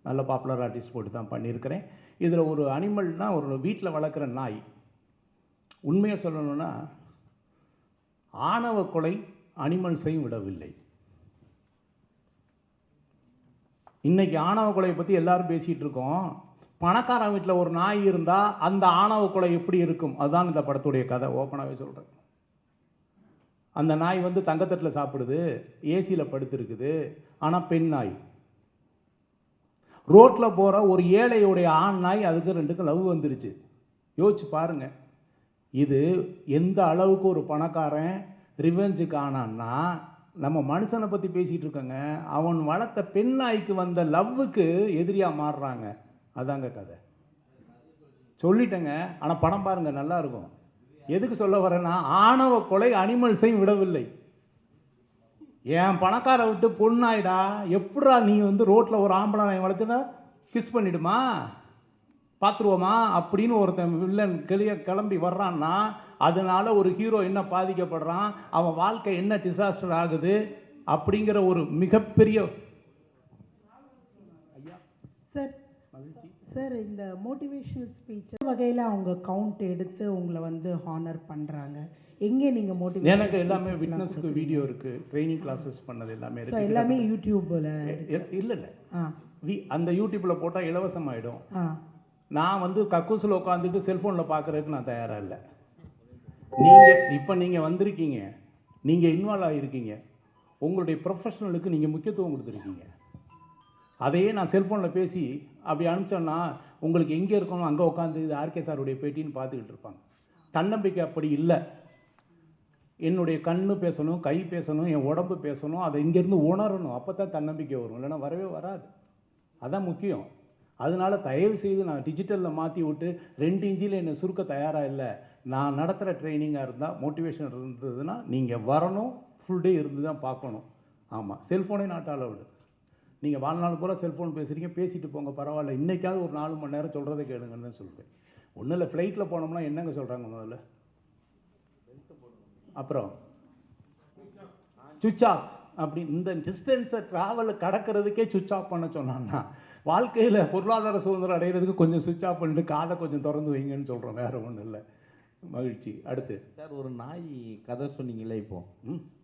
நல்ல பாப்புலர் ஆர்டிஸ்ட் போட்டு தான் பண்ணியிருக்கிறேன். இதில் ஒரு அனிமல்னால் ஒரு வீட்டில் வளர்க்குற நாய். உண்மையை சொல்லணுன்னா ஆணவ கொலை அனிமல்ஸையும் விடவில்லை. இன்றைக்கி ஆணவ கொலையை பற்றி எல்லாரும் பேசிகிட்டு இருக்கோம். பணக்காரன் வீட்டில் ஒரு நாய் இருந்தால் அந்த ஆணவ கொலை எப்படி இருக்கும், அதுதான் இந்த படத்துடைய கதை. ஓப்பனாகவே சொல்கிறேன். அந்த நாய் தங்கத்தட்டில் சாப்பிடுது, ஏசியில் படுத்துருக்குது, ஆனால் பெண் நாய். ரோட்டில் போகிற ஒரு ஏழையுடைய ஆண் நாய், அதுக்கு 2க்கும் லவ் வந்துருச்சு. யோசிச்சு பாருங்கள். இது எந்த அளவுக்கு ஒரு பணக்காரன் ரிவெஞ்சுக்கு ஆனான்னா, நம்ம மனுஷனை பற்றி பேசிகிட்டு இருக்கோங்க, அவன் வளர்த்த பெண் நாய்க்கு வந்த லவ்வுக்கு எதிரியாக மாறுறாங்க. அதாங்க கதை. சொல்லிட்டேங்க, ஆனால் படம் பாருங்கள், நல்லா இருக்கும். எதுக்கு சொல்ல வரேன்னா, ஆணவ கொலை அனிமல்ஸையும் விடவில்லை. என் பணக்கார விட்டு பொண்ணாயிடா, எப்படா நீ ரோட்டில் ஒரு ஆம்பளை நாய் வளர்த்துனா கிஸ் பண்ணிடுமா, பார்த்துருவோமா அப்படின்னு ஒருத்தன் வில்லன் கிளம்பி வர்றான்னா, அதனால ஒரு ஹீரோ என்ன பாதிக்கப்படுறான், அவன் வாழ்க்கை என்ன டிசாஸ்டர் ஆகுது அப்படிங்கிற ஒரு மிகப்பெரிய. சார், இந்த மோட்டிவேஷனல் ஸ்பீச் வகையில் அவங்க கவுண்ட் எடுத்து உங்களை ஹானர் பண்ணுறாங்க. எங்கே நீங்கள் மோட்டிவேஷன்? எனக்கு எல்லாமே விட்னஸ்க்கு வீடியோ இருக்குது, ட்ரைனிங் கிளாஸஸ் பண்ணது எல்லாமே இருக்குது. எல்லாமே யூடியூப்பில் இல்லை அந்த யூடியூப்பில் போட்டால் இலவசமாயிடும். நான் கக்கூசில் உட்காந்துட்டு செல்ஃபோனில் பார்க்குறதுக்கு நான் தயாராக இல்லை. நீங்கள் வந்திருக்கீங்க, நீங்கள் இன்வால்வ் ஆகியிருக்கீங்க, உங்களுடைய ப்ரொஃபஷனலுக்கு நீங்கள் முக்கியத்துவம் கொடுத்துருக்கீங்க. அதையே நான் செல்ஃபோனில் பேசி அப்படி அனுப்பிச்சோன்னா உங்களுக்கு எங்கே இருக்கணும் அங்கே உட்காந்து இது ஆர்கே சாருடைய பேட்டின்னு பார்த்துக்கிட்டு இருப்பாங்க. தன்னம்பிக்கை அப்படி இல்லை. என்னுடைய கண்ணு பேசணும், கை பேசணும், என் உடம்பு பேசணும், அதை இங்கேருந்து உணரணும். அப்போ தான் தன்னம்பிக்கை வரும், இல்லைன்னா வரவே வராது. அதான் முக்கியம். அதனால் தயவு செய்து நான் டிஜிட்டலில் மாற்றி விட்டு 2 இன்ச்சில் என்னை சுருக்க தயாராக இல்லை. நான் நடத்துகிற ட்ரைனிங்காக இருந்தால், மோட்டிவேஷன் இருந்ததுன்னா நீங்கள் வரணும், ஃபுல் டே இருந்து தான் பார்க்கணும். ஆமாம், செல்ஃபோனே நாட் அலவுடு. நீங்கள் வாழ்நாள் பூரா செல்ஃபோன் பேசுகிறீங்க, பேசிட்டு போங்க, பரவாயில்ல. இன்றைக்காவது ஒரு 4 மணி நேரம் சொல்கிறத கேளுங்கன்னு தான் சொல்லுவேன். ஒன்றும் இல்லை, ஃப்ளைட்டில் போனோம்னா என்னங்க சொல்கிறாங்க முதல்ல, அப்புறம் சுவிட்ச் ஆஃப் அப்படி இந்த டிஸ்டன்ஸை ட்ராவலை கடக்கிறதுக்கே சுவிட்ச் ஆஃப் பண்ண சொன்னான்னா வாழ்க்கையில் பொருளாதார சுதந்திரம் அடைகிறதுக்கு கொஞ்சம் சுவிட்ச் ஆஃப் பண்ணிட்டு காதை கொஞ்சம் திறந்து வைங்கன்னு சொல்கிறோம், வேறு ஒன்றும் இல்லை. மகிழ்ச்சி. அடுத்து சார், ஒரு நாய் கதை சொன்னீங்களே இப்போ,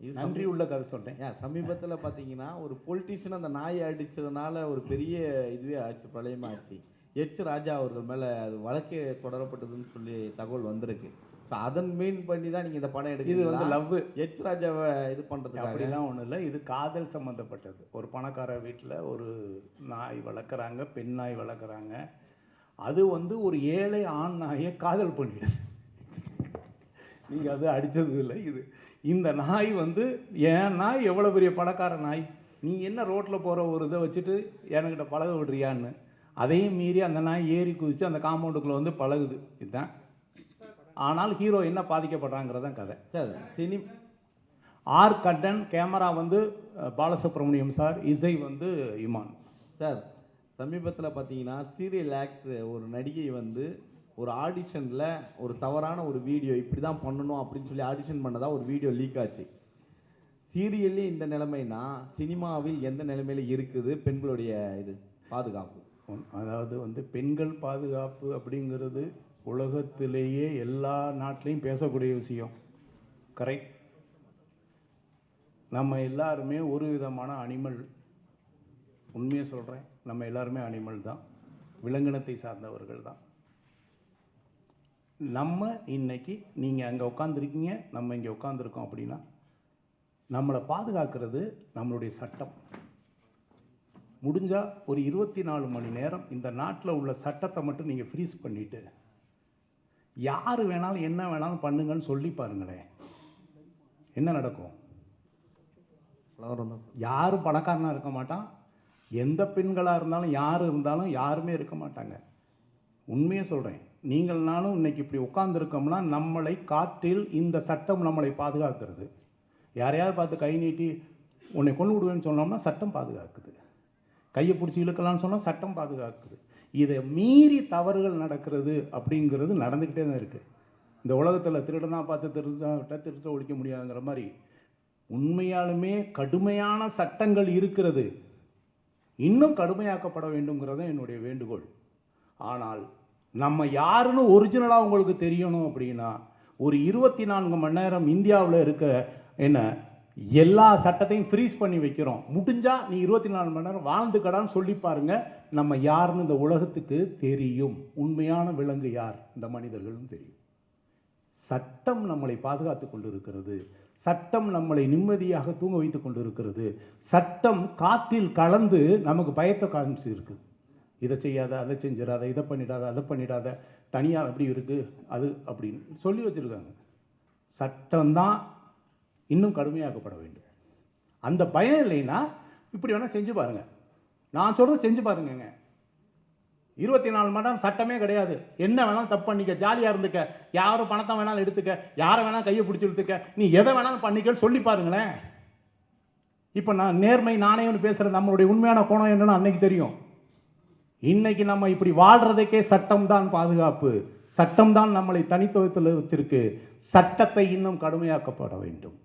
இது நன்றி உள்ள கதை சொன்னேன். சமீபத்தில் பார்த்தீங்கன்னா ஒரு பொலிட்டீஷியன் அந்த நாயை அடித்ததுனால ஒரு பெரிய இதுவே ஆச்சு, பிரளயமாக ஆச்சு. எச் ராஜா அவர்கள் மேலே அது வழக்கே தொடரப்பட்டதுன்னு சொல்லி தகவல் வந்திருக்கு. ஸோ அதன் மீன் பண்ணி தான் நீங்கள் இந்த படம் இது எடுக்குது. வந்து லவ் எச் ராஜாவை இது பண்ணுறதுக்கு அப்படிலாம் ஒன்றும் இல்லை. இது காதல் சம்மந்தப்பட்டது. ஒரு பணக்கார வீட்டில் ஒரு நாய் வளர்க்குறாங்க, பெண் நாய் வளர்க்குறாங்க. அது வந்து ஒரு ஏழை ஆண் நாயை காதல் பண்ணிடுது. நீங்கள் அது அடித்தது இல்லை. இந்த நாய் வந்து என் நாய் எவ்வளோ பெரிய பணக்கார நாய், நீ என்ன ரோட்டில் போகிற ஒரு இதை வச்சுட்டு என்கிட்ட பழக விடுறியான்னு, அதையும் மீறி அந்த நாய் ஏறி குதித்து அந்த காம்பவுண்டுக்குள்ளே வந்து பழகுது. இதுதான். ஆனால் ஹீரோ என்ன பாதிக்கப்படுறாங்கிறதான் கதை. சார் ஆர் கட்டன், கேமரா வந்து பாலசுப்ரமணியம் சார், இசை வந்து இமான் சார். சமீபத்தில் பார்த்தீங்கன்னா சீரியல் ஆக்டர் ஒரு நடிகை வந்து ஒரு ஆடிஷனில் ஒரு தவறான ஒரு வீடியோ இப்படி தான் பண்ணணும் அப்படின்னு சொல்லி ஆடிஷன் பண்ணதா ஒரு வீடியோ லீக் ஆச்சு. சீரியல்லே இந்த நிலைமைனா சினிமாவில் எந்த நிலைமையில் இருக்குது பெண்களுடைய இது பாதுகாப்பு? அதாவது வந்து பெண்கள் பாதுகாப்பு அப்படிங்கிறது உலகத்திலேயே எல்லா நாட்டிலையும் பேசக்கூடிய விஷயம். கரெக்ட். நம்ம எல்லாருமே ஒரு விதமான அனிமல். உண்மையை சொல்கிறேன், நம்ம எல்லாருமே அனிமல் தான், விலங்கினத்தை சார்ந்தவர்கள் தான். நம்ம இன்னைக்கு நீங்கள் அங்கே உட்காந்துருக்கீங்க, நம்ம இங்கே உட்காந்துருக்கோம் அப்படின்னா நம்மளை பாதுகாக்கிறது நம்மளுடைய சட்டம். முடிஞ்சால் ஒரு 24 மணி நேரம் இந்த நாட்டில் உள்ள சட்டத்தை மட்டும் நீங்கள் ஃப்ரீஸ் பண்ணிவிட்டு யார் வேணாலும் என்ன வேணாலும் பண்ணுங்கன்னு சொல்லி பாருங்களேன், என்ன நடக்கும்? யாரும் பணக்காரனாக இருக்க மாட்டான். எந்த பெண்களாக இருந்தாலும் யார் இருந்தாலும் யாருமே இருக்க மாட்டாங்க. உண்மையை சொல்கிறேன். நீங்கள் நானும் இன்னைக்கு இப்படி உட்கார்ந்துருக்கோம்னா நம்மளை காற்றில் இந்த சட்டம் நம்மளை பாதுகாக்கிறது. யாரையாவது பார்த்து கை நீட்டி உன்னை கொண்டு விடுவேன்னு சொன்னோம்னா சட்டம் பாதுகாக்குது. கையை பிடிச்சி இழுக்கலான்னு சொன்னால் சட்டம் பாதுகாக்குது. இதை மீறி தவறுகள் நடக்கிறது அப்படிங்கிறது நடந்துக்கிட்டே தான் இருக்குது. இந்த உலகத்தில் திருடனா பார்த்து திருத்த ஒழிக்க முடியாதுங்கிற மாதிரி உண்மையாலுமே கடுமையான சட்டங்கள் இருக்கிறது. இன்னும் கடுமையாக்கப்பட வேண்டும்ங்கிறது என்னுடைய வேண்டுகோள். ஆனால் நம்ம யாருன்னு ஒரிஜினலாக உங்களுக்கு தெரியணும் அப்படின்னா ஒரு 24 மணி நேரம் இந்தியாவில் இருக்க என்ன எல்லா சட்டத்தையும் ஃப்ரீஸ் பண்ணி வைக்கிறோம். முடிஞ்சா நீ 24 மணி நேரம் வாழ்ந்துக்கடான்னு சொல்லி பாருங்க, நம்ம யாருன்னு இந்த உலகத்துக்கு தெரியும். உண்மையான விலங்கு யார், இந்த மனிதர்களும் தெரியும். சட்டம் நம்மளை பாதுகாத்து கொண்டு இருக்கிறது. சட்டம் நம்மளை நிம்மதியாக தூங்க வைத்து கொண்டு இருக்கிறது. சட்டம் காற்றில் கலந்து நமக்கு பயத்தை காமிச்சு இருக்குது. இதை செய்யாத, அதை செஞ்சிடாத, இதை பண்ணிடாத, அதை பண்ணிடாத, தனியாக அப்படி இருக்குது அது அப்படின்னு சொல்லி வச்சுருக்காங்க. சட்டம்தான் இன்னும் கடுமையாக்கப்பட வேண்டும். அந்த பயம் இல்லைன்னா இப்படி வேணால் செஞ்சு பாருங்கள். நான் சொல்கிறது செஞ்சு பாருங்கங்க. 24 மணி நேரம் சட்டமே கிடையாது. என்ன வேணாலும் தப்பு பண்ணிக்க, ஜாலியாக இருந்துக்க, யாரும் பணத்தை வேணாலும் எடுத்துக்க, யாரை வேணாலும் கையை பிடிச்சி எடுத்துக்க, நீ எதை வேணாலும் பண்ணிக்க சொல்லி பாருங்களேன். இப்போ நான் நேர்மை நாணயம்னு பேசுகிற நம்மளுடைய உண்மையான கோணம் என்னன்னு அன்னைக்கு தெரியும். இன்னைக்கு நம்ம இப்படி வாழ்றதுக்கே சட்டம் தான் பாதுகாப்பு. சட்டம் தான் நம்மளை தனித்துவத்தில் வச்சிருக்கு. சட்டத்தை இன்னும் கடுமையாக்கப்பட வேண்டும்.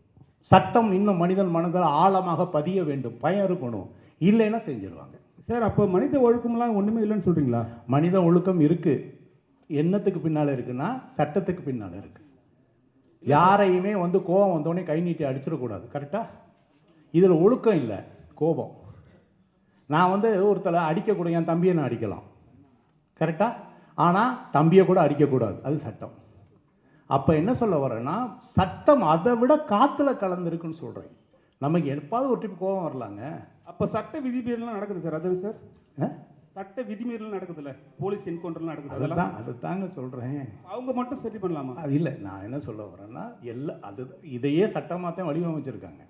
சட்டம் இன்னும் மனிதன் மனதில் ஆழமாக பதிய வேண்டும். பயம் இருக்கணும், இல்லைன்னா செஞ்சிருவாங்க. சார், அப்போ மனித ஒழுக்கம்லாம் ஒன்றுமே இல்லைன்னு சொல்கிறீங்களா? மனித ஒழுக்கம் இருக்குது. என்னத்துக்கு பின்னால் இருக்குன்னா சட்டத்துக்கு பின்னால் இருக்குது. யாரையுமே வந்து கோபம் வந்தோடனே கை நீட்டி அடிச்சிடக்கூடாது. கரெக்டாக? இதில் ஒழுக்கம் இல்லை, கோபம். நான் வந்து ஒருத்தரை அடிக்கக்கூடாது, என் தம்பியை நான் அடிக்கலாம். கரெக்டாக? ஆனால் தம்பியை கூட அடிக்கக்கூடாது, அது சட்டம். அப்போ என்ன சொல்ல வரேன்னா சட்டம் அதை விட காற்றுல கலந்துருக்குன்னு சொல்கிறேன். நமக்கு எப்பாவது ஒரு ட்ரிப் கோபம் வரலாங்க. அப்போ சட்ட விதிமீறலாம் நடக்குது சார். அது சார் சட்ட விதிமீறலாம் நடக்குதுல்ல, போலீஸ் என்கவுண்டர்லாம் நடக்குது. அதெல்லாம் அதை தாங்க சொல்கிறேன். அவங்க மட்டும் சரி பண்ணலாமா? அது இல்லை, நான் என்ன சொல்ல வரேன்னா அது இதையே சட்டமாக தான் வடிவமைச்சிருக்காங்க.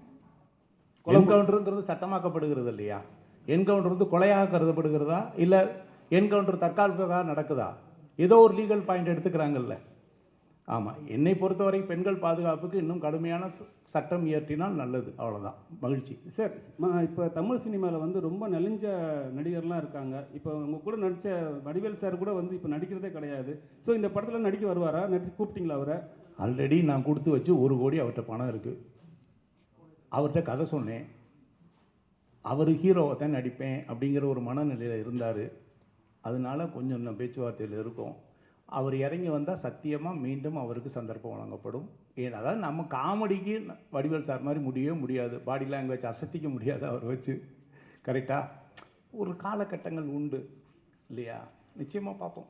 என்கவுண்டருங்கிறது சட்டமாக்கப்படுகிறது இல்லையா? என்கவுண்டர் வந்து கொலையாக கருதப்படுகிறதா, இல்லை என்கவுண்டர் தற்காலிகமாக நடக்குதா? ஏதோ ஒரு லீகல் பாயிண்ட் எடுத்துக்கிறாங்கல்ல. ஆமாம், என்னை பொறுத்தவரைக்கும் பெண்கள் பாதுகாப்புக்கு இன்னும் கடுமையான சட்டம் இயற்றினால் நல்லது. அவ்வளோதான். மகிழ்ச்சி. சார், இப்போ தமிழ் சினிமாவில் வந்து ரொம்ப நெளிஞ்ச நடிகர்லாம் இருக்காங்க. இப்போ உங்கள் கூட நடித்த வடிவேல் சார் கூட வந்து இப்போ நடிக்கிறதே கிடையாது. ஸோ இந்த படத்தில் நடிக்க வருவாரா? கூப்பிட்டீங்களா அவரை? ஆல்ரெடி நான் கொடுத்து வச்சு 1 கோடி அவர்கிட்ட பணம் இருக்குது. அவர்கிட்ட கதை சொன்னேன். அவர் ஹீரோவை தான் நடிப்பேன் அப்படிங்கிற ஒரு மனநிலையில் இருந்தார். அதனால கொஞ்சம் இன்னும் பேச்சுவார்த்தையில் இருக்கோம். அவர் இறங்கி வந்தால் சத்தியமாக மீண்டும் அவருக்கு சந்தர்ப்பம் வழங்கப்படும். அதாவது நம்ம காமெடிக்கு வடிவேல் சார் மாதிரி முடியவே முடியாது. பாடி லாங்குவேஜ் அசத்திக்க முடியாது அவர் வச்சு. கரெக்டாக ஒரு காலகட்டங்கள் உண்டு இல்லையா? நிச்சயமாக பார்ப்போம்.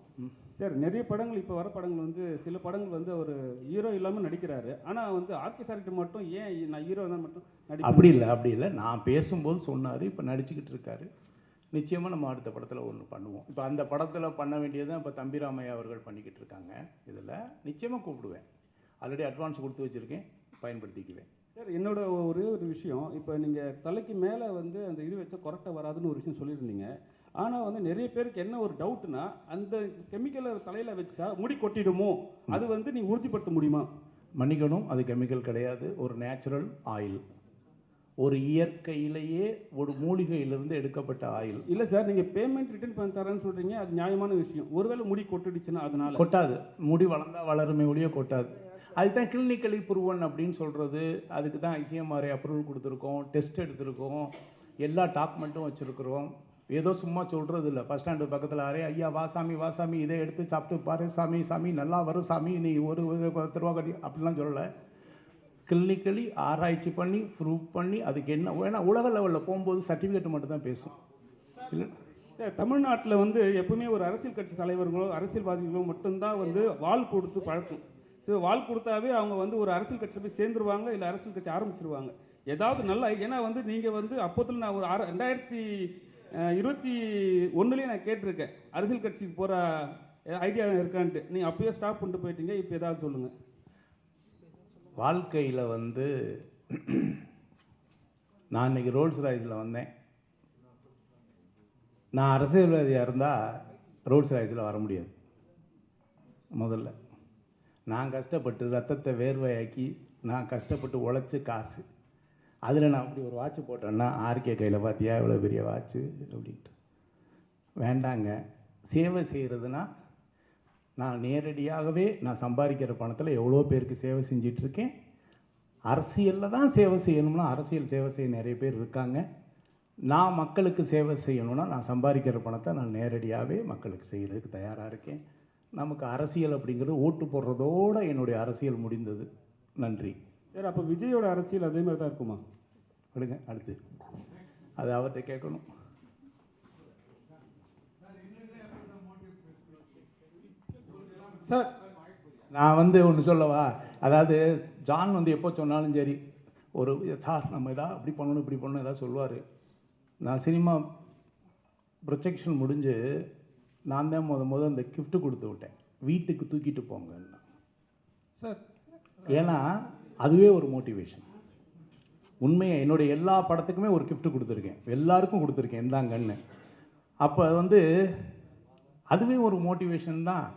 சார் நிறைய படங்கள் இப்போ வர படங்கள் வந்து சில படங்கள் வந்து ஒரு ஹீரோ இல்லாமல் நடிக்கிறாரு. ஆனால் வந்து ஆர்கே சார்கிட்ட மட்டும் ஏன் நான் ஹீரோ தான் மட்டும் அப்படி இல்லை. நான் பேசும்போது சொன்னார். இப்போ நடிச்சுக்கிட்டு இருக்காரு. நிச்சயமாக நம்ம அடுத்த படத்தில் ஒன்று பண்ணுவோம். இப்போ அந்த படத்தில் பண்ண வேண்டியது தான் இப்போ தம்பிராமையா அவர்கள் பண்ணிக்கிட்டு இருக்காங்க. இதில் நிச்சயமாக கூப்பிடுவேன். ஆல்ரெடி அட்வான்ஸ் கொடுத்து வச்சுருக்கேன், பயன்படுத்திக்குவேன். சார் என்னோட ஒரே ஒரு விஷயம், இப்போ நீங்கள் தலைக்கு மேலே வந்து அந்த இது வச்சா கொரட்டை வராதுன்னு ஒரு விஷயம் சொல்லியிருந்தீங்க. ஆனால் வந்து நிறைய பேருக்கு என்ன ஒரு டவுட்னா, அந்த கெமிக்கலை தலையில் வச்சா முடி கொட்டிடுமோ, அது வந்து நீங்கள் உறுதிப்படுத்த முடியுமா? மன்னிக்கணும், அது கெமிக்கல் கிடையாது. ஒரு நேச்சுரல் ஆயில், ஒரு இயற்கையிலேயே ஒரு மூலிகையிலிருந்து எடுக்கப்பட்ட ஆயில். இல்லை சார், நீங்கள் பேமெண்ட் ரிட்டர்ன் பண்ணி தரேன்னு சொல்கிறீங்க, அது நியாயமான விஷயம். ஒருவேளை முடி கொட்டிடுச்சுன்னா அதனால கொட்டாது. முடி வளர்ந்தா வளருமே ஒழிய கொட்டாது. அதுதான் கிளினிக்கலி ப்ரூவன் அப்படின்னு சொல்கிறது. அதுக்கு தான் ஐசிஎம்ஆர்ஐ அப்ரூவல் கொடுத்துருக்கோம், டெஸ்ட் எடுத்திருக்கோம், எல்லா டாக்குமெண்ட்டும் வச்சுருக்குறோம். ஏதோ சும்மா சொல்கிறது இல்லை. பஸ் ஸ்டாண்டு பக்கத்தில் ஐயா வா சாமி இதை எடுத்து சாப்பிட்டு பாரு சாமி நல்லா வரும் சாமி, நீ ஒரு 10 ரூபா கட்டி அப்படிலாம் சொல்லலை. கிளினிக்கலி ஆராய்ச்சி பண்ணி ப்ரூவ் பண்ணி அதுக்கு என்ன வேணா உலக லெவலில் போகும்போது சர்டிஃபிகேட் மட்டும் தான் பேசும். இல்லை சார், தமிழ்நாட்டில் வந்து எப்பவுமே ஒரு அரசியல் கட்சி தலைவர்களோ அரசியல்வாதிகளோ மட்டும்தான் வந்து வாள் கொடுத்து பழக்கம். ஸோ வாள் கொடுத்தாவே அவங்க வந்து ஒரு அரசியல் கட்சியில் போய் சேர்ந்துருவாங்க, இல்லை அரசியல் கட்சி ஆரம்பிச்சிருவாங்க. ஏதாவது நல்லா, ஏன்னா வந்து நீங்கள் வந்து அப்போதில் நான் ஒரு 2021 நான் கேட்டிருக்கேன் அரசியல் கட்சிக்கு போகிற ஐடியா இருக்கான்ட்டு. நீங்கள் அப்பயே ஸ்டாப் பண்ணிட்டு போயிட்டீங்க. இப்போ ஏதாவது சொல்லுங்கள். வாழ்க்கையில் வந்து நான் இன்றைக்கி ரோல்ஸ் ராய்ஸில் வந்தேன். நான் அரசியல்வாதியாக இருந்தால் ரோல்ஸ் ராய்ஸில் வர முடியாது. முதல்ல நான் கஷ்டப்பட்டு ரத்தத்தை வேர்வையாக்கி நான் கஷ்டப்பட்டு உழைச்சி காசு, அதில் நான் அப்படி ஒரு வாட்ச் போட்டேன்னா ஆர்கே கையில் பார்த்தியா இவ்வளோ பெரிய வாட்ச்சு அப்படின்ட்டு. வேண்டாங்க. சேவை செய்கிறதுனா நான் நேரடியாகவே நான் சம்பாதிக்கிற பணத்தில் எவ்வளோ பேருக்கு சேவை செஞ்சிட்ருக்கேன். அரசியலில் தான் சேவை செய்யணும்னா அரசியல் சேவை செய்ய நிறைய பேர் இருக்காங்க. நான் மக்களுக்கு சேவை செய்யணும்னா நான் சம்பாதிக்கிற பணத்தை நான் நேரடியாகவே மக்களுக்கு செய்கிறதுக்கு தயாராக இருக்கேன். நமக்கு அரசியல் அப்படிங்கிறது ஓட்டு போடுறதோடு என்னுடைய அரசியல் முடிந்தது. நன்றி. சார், அப்போ விஜயோட அரசியல் அதே மாதிரி தான் இருக்குமா? விடுங்க, அடுத்து அது அவர்கிட்ட கேட்கணும். சார் நான் வந்து ஒன்று சொல்லவா? அதாவது ஜான் வந்து எப்போ சொன்னாலும் சரி, ஒரு சார் நம்ம எதாவது அப்படி பண்ணணும் இப்படி பண்ணணும் எதாவது சொல்லுவார். நான் சினிமா ப்ரொஜெக்ஷன் முடிஞ்சு நான் தான் முதல் அந்த கிஃப்ட் கொடுத்து விட்டேன், வீட்டுக்கு தூக்கிட்டு போங்கன்னா சார். ஏன்னா அதுவே ஒரு மோட்டிவேஷன். உண்மையை என்னுடைய எல்லா படத்துக்குமே ஒரு கிஃப்ட் கொடுத்துருக்கேன், எல்லாருக்கும் கொடுத்துருக்கேன் இந்தாங்கன்னு. அப்போ வந்து அதுவே ஒரு மோட்டிவேஷன் தான்.